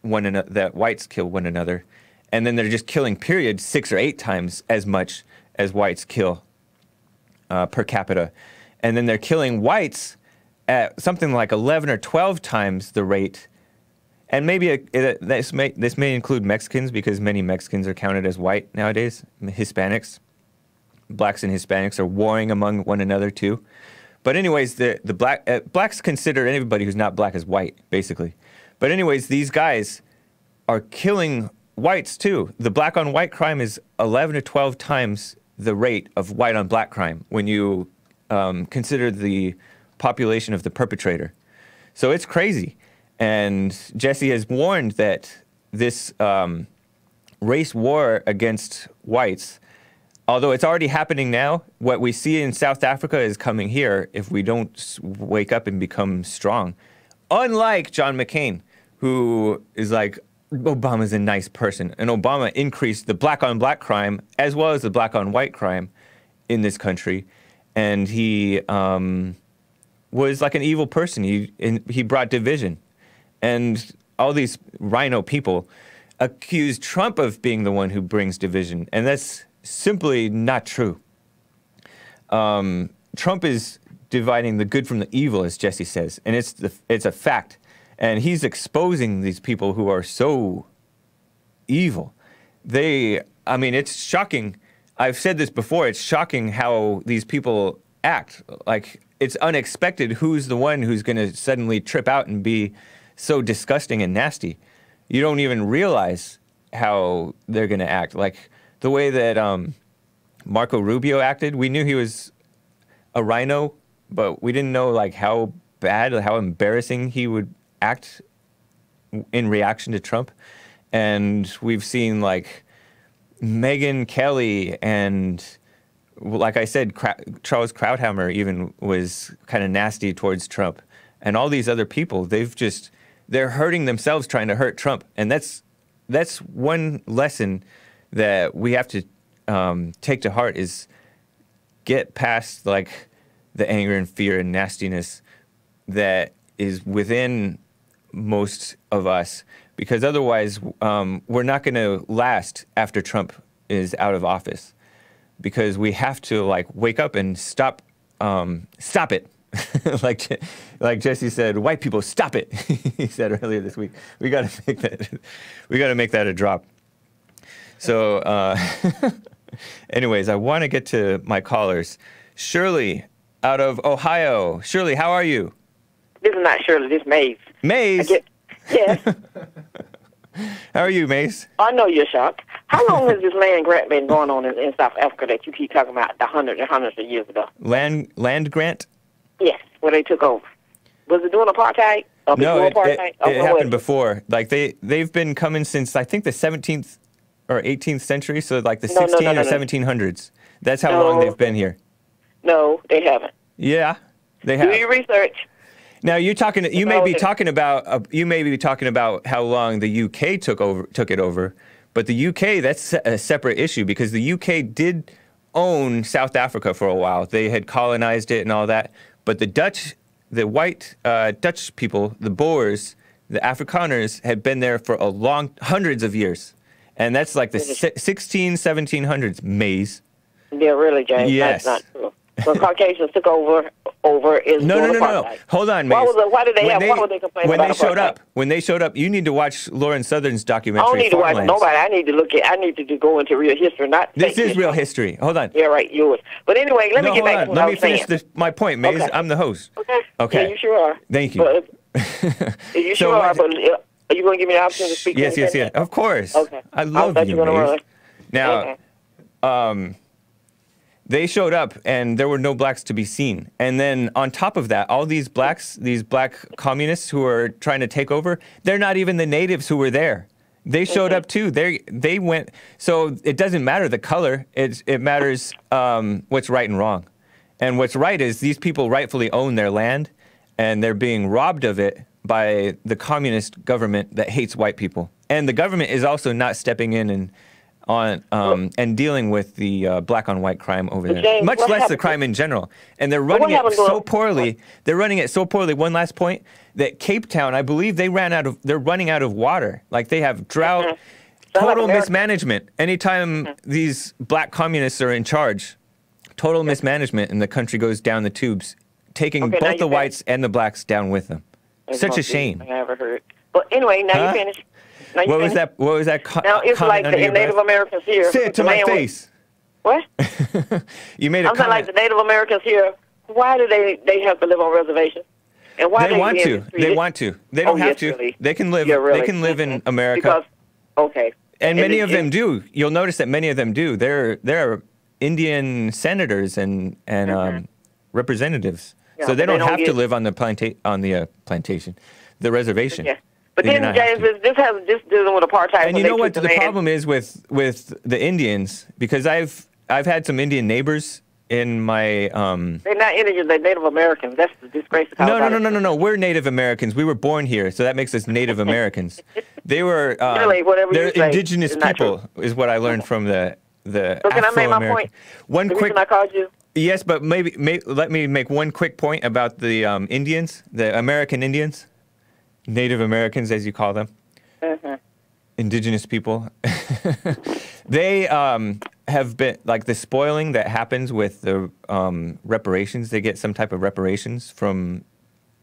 that whites kill one another. And then they're just killing, period, 6 or 8 times as much as whites kill per capita. And then they're killing whites at something like 11 or 12 times the rate. And maybe this may include Mexicans, because many Mexicans are counted as white nowadays. Hispanics, blacks and Hispanics are warring among one another too. But anyways, the blacks consider anybody who's not black as white, basically. But anyways, these guys are killing whites too. The black on white crime is 11 to 12 times the rate of white on black crime when you consider the population of the perpetrator. So it's crazy. And Jesse has warned that this race war against whites, although it's already happening now, what we see in South Africa is coming here if we don't wake up and become strong. Unlike John McCain, who is like, Obama's a nice person. And Obama increased the black on black crime as well as the black on white crime in this country. And he was like an evil person. He brought division. And all these RINO people accuse Trump of being the one who brings division. And that's simply not true. Trump is dividing the good from the evil, as Jesse says. And it's a fact. And he's exposing these people who are so evil. I mean, it's shocking. I've said this before. It's shocking how these people act. Like, it's unexpected who's the one who's going to suddenly trip out and be so disgusting and nasty. You don't even realize how they're going to act. Like, the way that Marco Rubio acted, we knew he was a RINO but we didn't know like how bad, how embarrassing he would act in reaction to Trump. And we've seen like Megyn Kelly and, like I said, Charles Krauthammer even was kind of nasty towards Trump. And all these other people, they're hurting themselves trying to hurt Trump. And that's one lesson that we have to take to heart, is get past like the anger and fear and nastiness that is within most of us, because otherwise we're not going to last after Trump is out of office, because we have to like wake up and stop it. like Jesse said, white people, stop it. He said earlier this week. We got to make that a drop. So anyways, I want to get to my callers. Shirley out of Ohio. Shirley, how are you? This is not Shirley, this is Maze. Maze? Yes. How are you, Maze? I know you're shocked. How long has this land grant been going on in South Africa that you keep talking about, the hundreds and hundreds of years ago? Land grant? Yes, where they took over. Was it doing apartheid? No, it happened before. Like they've been coming since I think the 17th or 18th century, so like the 16 or 1700s. That's how long they've been here. No, they haven't. Yeah, they have. Do your research. Now you may be talking about how long the UK took it over, but the UK, that's a separate issue, because the UK did own South Africa for a while. They had colonized it and all that, but the white Dutch people, the Boers, the Afrikaners, had been there for hundreds of years, and that's like the 1700s. Maze. Yeah, really, James. Yes. That's not true. When Caucasians took over is No. Hold on, Maze. Why would they complain when about When they showed up, you need to watch Lauren Southern's documentary. I don't need to watch nobody. I need to go into real history, not This is real history. Hold on. Yeah, right, yours. But anyway, let me get back to what I was saying. Let me finish my point, Maze. Okay. I'm the host. Okay. Yeah, you sure are. Thank you. You sure are, but are you going to give me the option to speak? Yes. Of course. Okay. I love you, Maze. Now, they showed up, and there were no blacks to be seen. And then on top of that, all these black communists who are trying to take over, they're not even the natives who were there. They showed up too. They went. So it doesn't matter the color. It matters what's right and wrong. And what's right is these people rightfully own their land, and they're being robbed of it by the communist government that hates white people. And the government is also not stepping in and dealing with the black on white crime over there, James, much less the crime in general. And they're running it so poorly. They're running it so poorly. One last point, that Cape Town, I believe they're running out of water. Like they have drought, total mismanagement. Anytime these black communists are in charge, total mismanagement, and the country goes down the tubes, taking both the whites and the blacks down with them. Such a shame. I never heard. But anyway, now you finish. What was that? Now it's like the Native Americans here. Say it to my face. What? You made a comment. I'm like the Native Americans here. Why do they have to live on reservations? And why they want to? They want to. They don't have to. Really. They can live. They can live in America. And many of them do. You'll notice that many of them do. They're Indian senators and representatives. Yeah, so they don't have to live on the plantation, the reservation. Yeah. But then, James, this dealing with apartheid. And you know what the problem is with the Indians? Because I've had some Indian neighbors in my. They're not Indians. They're Native Americans. That's the disgrace. No. We're Native Americans. We were born here, so that makes us Native Americans. They were. They're indigenous people, is what I learned from the. So can I make my point? The reason I called you. Yes, but let me make one quick point about the Indians, the American Indians. Native Americans, as you call them, indigenous people. They have been, like the spoiling that happens with the reparations. They get some type of reparations from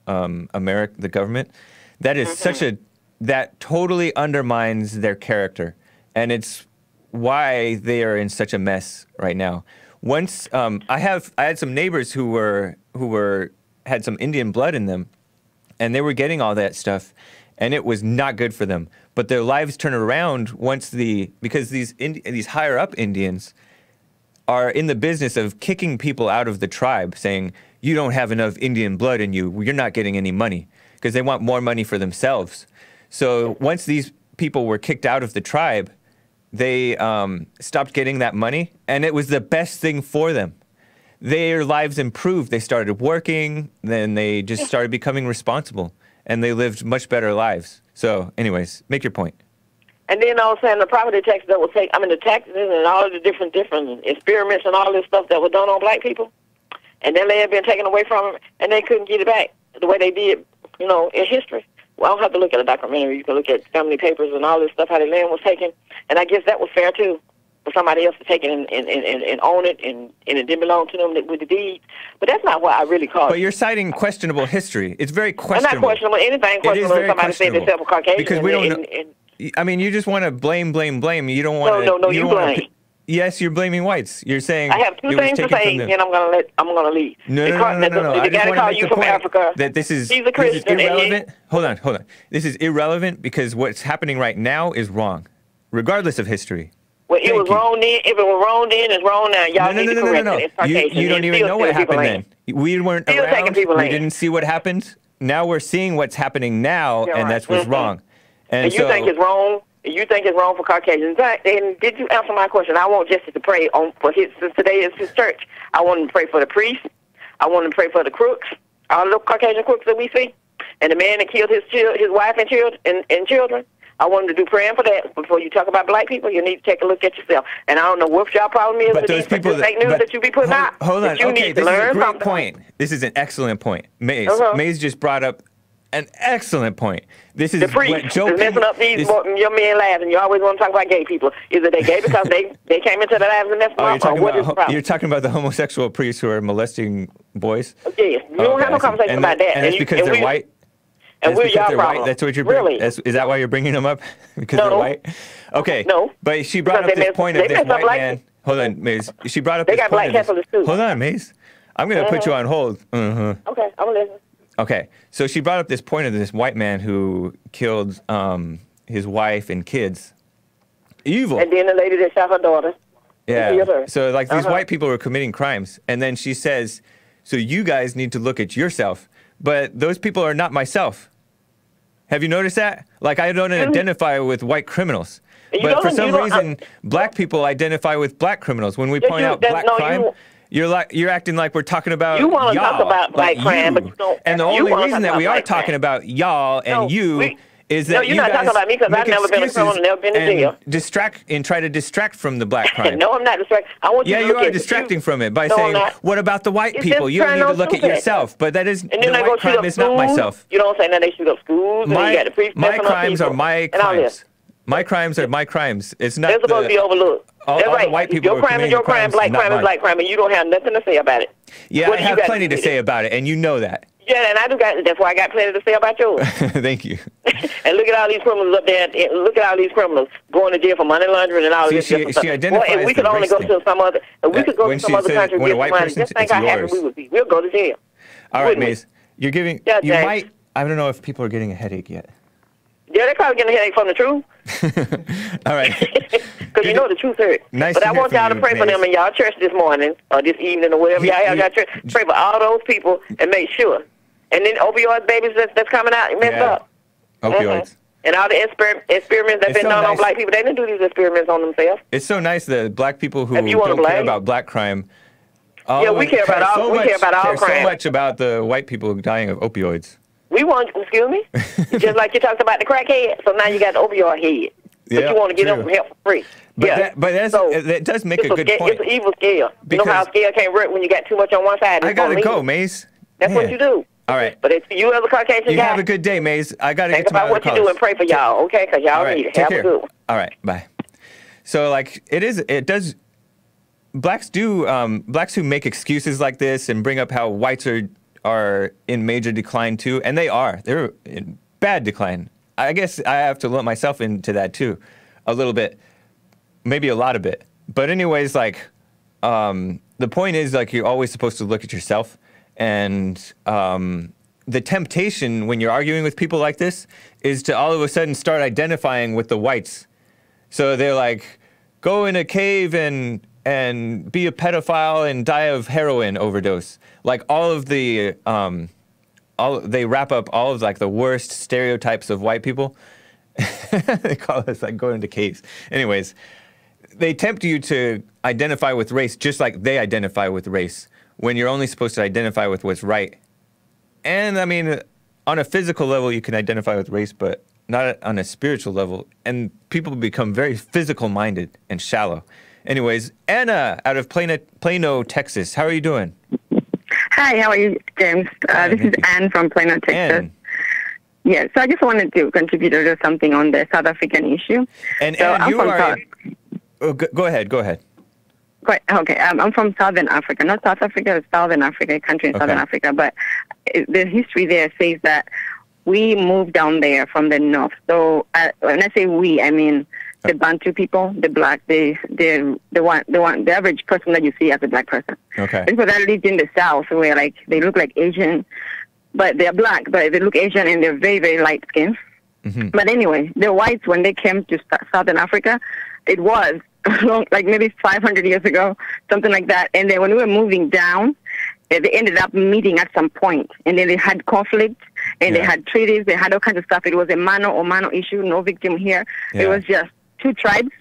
the government. That is that totally undermines their character, and it's why they are in such a mess right now. Once I had some neighbors who had some Indian blood in them. And they were getting all that stuff, and it was not good for them. But their lives turn around because these higher up Indians are in the business of kicking people out of the tribe, saying you don't have enough Indian blood in you. You're not getting any money, because they want more money for themselves. So once these people were kicked out of the tribe, they stopped getting that money, and it was the best thing for them. Their lives improved. They started working, then they just started becoming responsible, and they lived much better lives. So anyways, make your point. And then all of a sudden, the property taxes that will take, I mean, the taxes and all of the different experiments and all this stuff that were done on black people, and then they had been taken away from them, and they couldn't get it back the way they did, you know, in history. Well, I don't have to look at a documentary. You can look at family papers and all this stuff, how the land was taken. And I guess that was fair, too, for somebody else to take it and own it, and it didn't belong to them with the deed. But that's not what I really call it. But you're citing questionable history. It's very questionable. I'm not questionable. Anything questionable if somebody said they're Caucasian. Because we don't know. I mean, you just want to blame. You don't want to. No, you blame. Yes, you're blaming whites. You're saying I have two things to say, and I'm gonna leave. No. The guy that called you from Africa. That this is he's a Christian. This is irrelevant. Hold on. This is irrelevant because what's happening right now is wrong, regardless of history. Well, it was wrong then. If it was wrong then, it's wrong now. Y'all need to correct it. It's Caucasian. You don't even know what happened then. We weren't still around. We didn't see what happened. Now we're seeing what's happening now, and that's what's wrong. And you think it's wrong? You think it's wrong for Caucasians? And did you answer my question? I want Jesse to pray for his, since today is his church. I want him to pray for the priests. I want him to pray for the crooks, all the Caucasian crooks that we see, and the man that killed his wife and children. I want him to do praying for that. Before you talk about black people, you need to take a look at yourself. And I don't know what y'all problem is with these fake news that you be putting out. Hold on. You need to learn something. Point. This is an excellent point. Maze just brought up an excellent point. This is the priest is messing up these young men lives, and you always want to talk about gay people. Is it they gay because they came into their lives and messed them up, or what is the problem? You're talking about the homosexual priests who are molesting boys? Yes. You don't have no conversation about that. And it's because they're white? And we're y'all problem. That's what you're bringing. Is that why you're bringing them up? Because they're white? Okay. No. But she brought up this point of this white man. Hold on, Maze. She brought up this point. They got black Catholics too. Hold on, Maze. I'm going to put you on hold. Okay, I'm listening. Okay, so she brought up this point of this white man who killed his wife and kids. Evil. And then the lady that shot her daughter. Yeah. So like these white people were committing crimes, and then she says, "So you guys need to look at yourself." But those people are not myself. Have you noticed that? Like I don't identify with white criminals, but for some reason, black people identify with black criminals. When we point out black crime. You're acting like we're talking about you want to talk about black crime, but you don't. And the only reason that we are talking about y'all and you is that you're not talking about me because I've never been a criminal, never been to jail. Try to distract from the black crime. No, I'm not distracting. I want you to look you are distracting from it by saying, "What about the white people? You need to look at yourself." But that is the white crime is not myself. You don't say that they shoot up schools. My crimes are my crimes. My crimes are my crimes. It's not. They're supposed to be overlooked. That's right. White people your crime is your crime. Black crime is black crime, and you don't have nothing to say about it. Yeah, I have plenty to say about it, and you know that. Yeah, and I do got. That's why I got plenty to say about yours. Thank you. And look at all these criminals up there. Look at all these criminals going to jail for money laundering and all this different stuff. If we could only go to some other, if we could go to some other country and get some money, just think how happy we would be. We'll go to jail. All right, Maze. You're giving. You might. I don't know if people are getting a headache yet. Yeah, they're probably getting a headache from the truth. All right. Because you know the truth hurts. Nice but I want y'all to pray for them in y'all church this morning or this evening or whatever y'all have got church. Pray for all those people and make sure. And then opioid babies that's coming out messed up. Opioids. And all the experiments that's been done on black people, they didn't do these experiments on themselves. It's so nice that black people who don't care about black crime. We care about all. We care about all crime. So much about the white people dying of opioids. We want, excuse me, just like you talked about the crackhead. So now you got the opioid head, but you want to get them help for free. But that does make a good point. It's an evil scale. You know how a scale can't work when you got too much on one side. I gotta go, Maze. That's what you do. All right. But if you as a Caucasian guy, you have a good day, Maze. I gotta get to my other think about what you do and pray for y'all, okay? Because y'all need it. Have a good one. All right, bye. So like it does. Blacks who make excuses like this and bring up how whites are in major decline too, and they're in bad decline. I guess I have to lump myself into that too, a little bit, maybe a lot of it. But anyways, like the point is like you're always supposed to look at yourself, and the temptation when you're arguing with people like this is to all of a sudden start identifying with the whites. So they're like, go in a cave and and be a pedophile and die of heroin overdose. Like all of the, they wrap up all of like the worst stereotypes of white people. They call us like going into caves. Anyways, they tempt you to identify with race just like they identify with race when you're only supposed to identify with what's right. And I mean, on a physical level, you can identify with race, but not on a spiritual level. And people become very physical minded and shallow. Anyways, Anna out of Plano, Texas. How are you doing? Hi, how are you, James? This is Anne from Plano, Texas. Ann. Yeah, so I just wanted to contribute a little something on the South African issue. And so you are... Go ahead. Okay, I'm from Southern Africa, not South Africa, it's Southern Africa, a country in Southern Africa. But the history there says that we moved down there from the north. So when I say we, I mean the Bantu people, the black, the average person that you see as a black person. Okay. People that lived in the south, where like they look like Asian, but they're black, but they look Asian and they're very, very light skinned. Mm-hmm. But anyway, the whites, when they came to Southern Africa, it was like maybe 500 years ago, something like that. And then when we were moving down, they ended up meeting at some point. And then they had conflict, and they had treaties, they had all kinds of stuff. It was a mano issue, no victim here. It was just two tribes.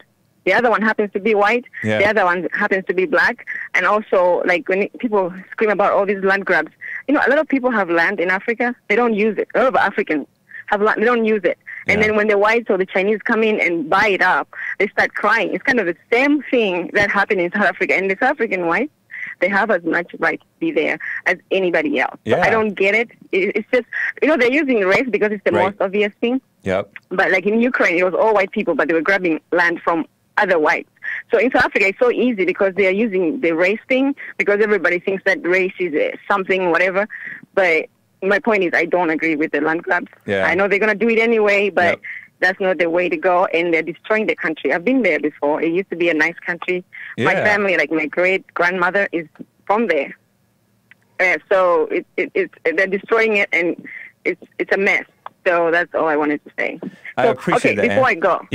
The other one happens to be white. The other one happens to be black. And also, like, when people scream about all these land grabs, you know, a lot of people have land in Africa. They don't use it. A lot of Africans have land. They don't use it. And then when the whites or the Chinese come in and buy it up, they start crying. It's kind of the same thing that happened in South Africa. And the South African whites, they have as much right to be there as anybody else. So I don't get it. It's just, you know, they're using race because it's the most obvious thing. Yep. But like in Ukraine, it was all white people, but they were grabbing land from other whites. So in South Africa, it's so easy because they are using the race thing because everybody thinks that race is something, whatever. But my point is I don't agree with the land grabs. I know they're going to do it anyway, but that's not the way to go, and they're destroying the country. I've been there before. It used to be a nice country. My family, like my great-grandmother, is from there. So they're destroying it, and it's a mess. So that's all I wanted to say. I appreciate that. Before I go,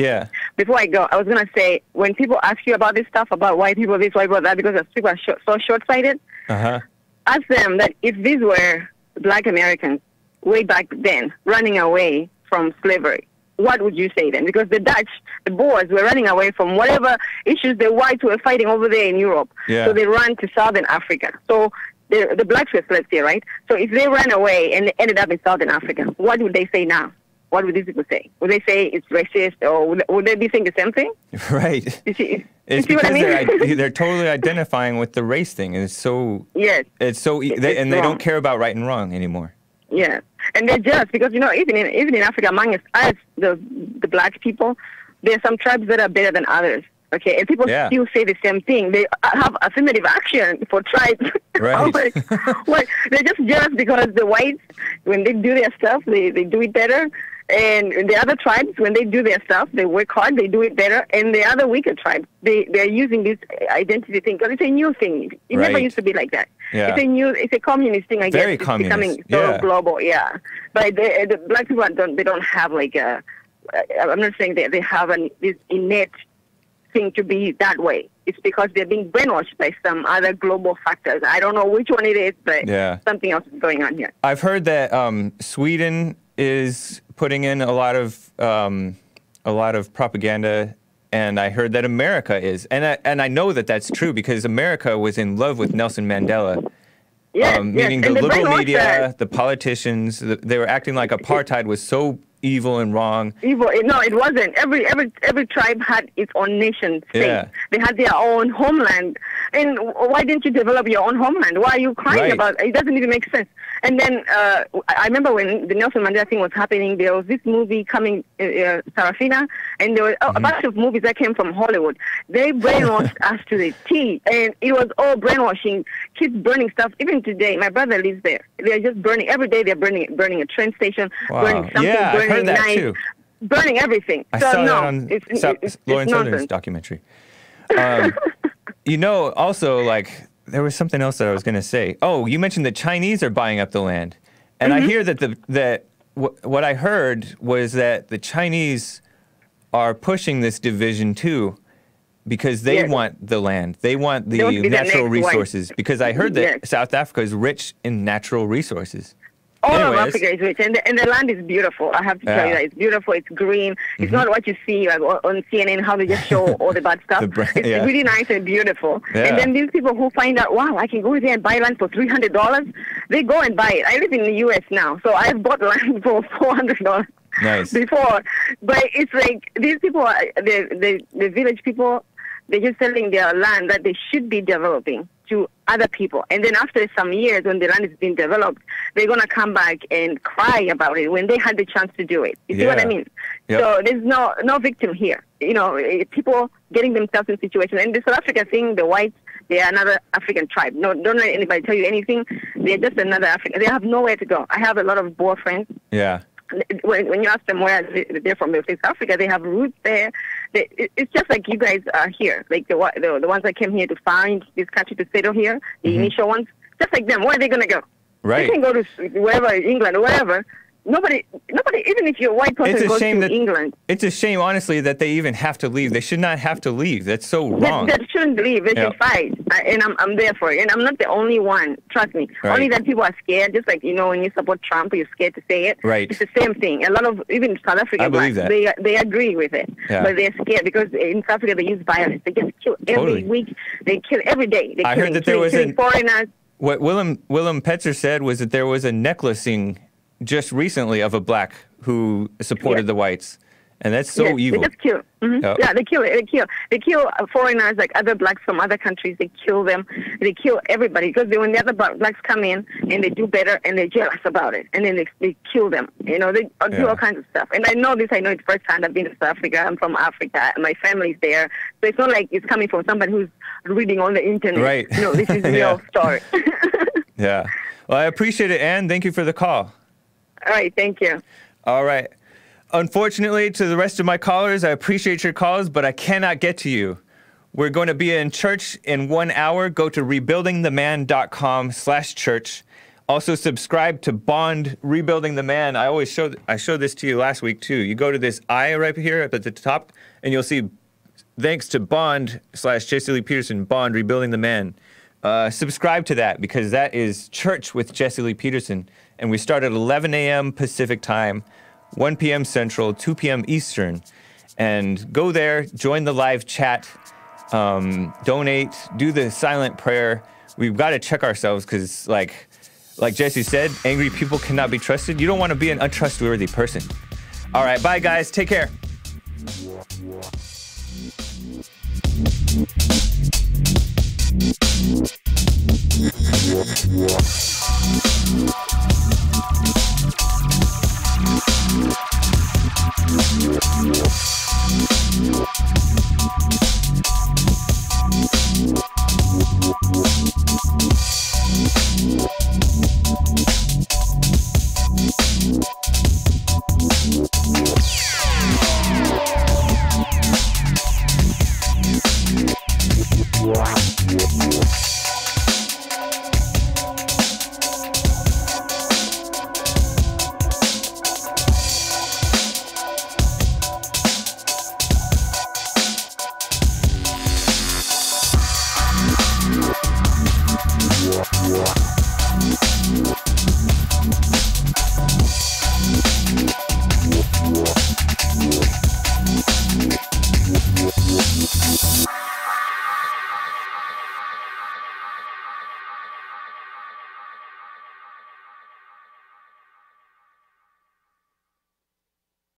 before I go, I was going to say, when people ask you about this stuff, about white people this, white people that, because people are so short-sighted, ask them that if these were black Americans way back then running away from slavery, what would you say then? Because the Dutch, the Boers, were running away from whatever issues the whites were fighting over there in Europe. So they ran to Southern Africa. So the blacks were slaves here, right? So if they ran away and they ended up in Southern Africa, what would they say now? What would these people say? Would they say it's racist, or would they be saying the same thing? Right. You see because what I mean? they're totally identifying with the race thing. It's so... It's so... and they don't care about right and wrong anymore. Yeah. And they're just, because, you know, even in Africa, among us, the black people, there are some tribes that are better than others. Okay, and people still say the same thing. They have affirmative action for tribes. Right. Like, they're just jealous because the whites, when they do their stuff, they do it better. And the other tribes, when they do their stuff, they work hard, they do it better. And the other weaker tribes, they're using this identity thing because it's a new thing. It never used to be like that. It's a communist thing, I guess. Very communist. It's becoming so global, But the black people they don't have like a. I'm not saying that they have this innate thing to be that way. It's because they're being brainwashed by some other global factors. I don't know which one it is, but something else is going on here. I've heard that Sweden is putting in a lot of propaganda, and I heard that America is, and I know that that's true because America was in love with Nelson Mandela. Meaning the liberal media, the politicians, they were acting like apartheid was so evil and wrong. Evil? No, it wasn't. Every tribe had its own nation state. They had their own homeland. And why didn't you develop your own homeland? Why are you crying about it? It doesn't even make sense. And then I remember when the Nelson Mandela thing was happening, there was this movie coming, Sarafina, and there were a bunch of movies that came from Hollywood. They brainwashed us to the T, and it was all brainwashing, kids burning stuff. Even today, my brother lives there. They're just burning. Every day they're burning a train station, burning something, burning knives, burning everything. I saw that on Lauren Southern's documentary. You know, also, like, there was something else that I was going to say. Oh, you mentioned the Chinese are buying up the land. And I hear that what I heard was that the Chinese are pushing this division too, because they want the land. They want the natural resources. Because I heard that South Africa is rich in natural resources. All of Africa is rich, and the land is beautiful. I have to tell you that it's beautiful. It's green. It's not what you see like, on CNN, how they just show all the bad stuff. It's really nice and beautiful. And then these people who find out, wow, I can go there and buy land for $300, they go and buy it. I live in the U.S. now, so I've bought land for $400 before. But it's like these people, the village people, they're just selling their land that they should be developing to other people. And then after some years, when the land is being developed, they're going to come back and cry about it when they had the chance to do it. You see what I mean? Yep. So there's no victim here. You know, people getting themselves in situations. And the South Africa thing, the whites, they are another African tribe. No, don't let anybody tell you anything. They're just another African. They have nowhere to go. I have a lot of Boer friends. Yeah. When you ask them where they're from, South Africa, they have roots there. It's just like you guys are here, like the ones that came here to find this country to settle here, the initial ones. Just like them, where are they going to go? Right. They can go to wherever, England or wherever. Nobody, even if you're a white person, goes to England. It's a shame, honestly, that they even have to leave. They should not have to leave. That's so wrong. They shouldn't leave. They should fight. And I'm there for it. And I'm not the only one. Trust me. Right. Only that people are scared. Just like, when you support Trump, you're scared to say it. Right. It's the same thing. A lot of, even South African blacks, they agree with it. Yeah. But they're scared because in South Africa, they use violence. They just kill every week. They kill every day. I heard that there was foreigners. What Willem Petzer said was that there was a necklacing just recently of a black who supported the whites, and that's so evil. They just kill. Yeah, they kill. They kill foreigners, like other blacks from other countries. They kill them. They kill everybody because when the other blacks come in and they do better and they're jealous about it, and then they kill them. They do all kinds of stuff. And I know this. I know it firsthand. I've been to South Africa. I'm from Africa. My family's there, so it's not like it's coming from somebody who's reading on the internet. Right. No, this is real story. Yeah. Well, I appreciate it, Ann. Thank you for the call. All right, thank you. All right. Unfortunately, to the rest of my callers, I appreciate your calls, but I cannot get to you. We're going to be in church in 1 hour. Go to rebuildingtheman.com/church. Also, subscribe to Bond Rebuilding the Man. I showed this to you last week, too. You go to this I right here up at the top, and you'll see, thanks to Bond/Jesse Lee Peterson, Bond Rebuilding the Man. Subscribe to that, because that is Church with Jesse Lee Peterson. And we start at 11 a.m. Pacific time, 1 p.m. Central, 2 p.m. Eastern. And go there, join the live chat, donate, do the silent prayer. We've got to check ourselves because, like Jesse said, angry people cannot be trusted. You don't want to be an untrustworthy person. All right, bye, guys. Take care.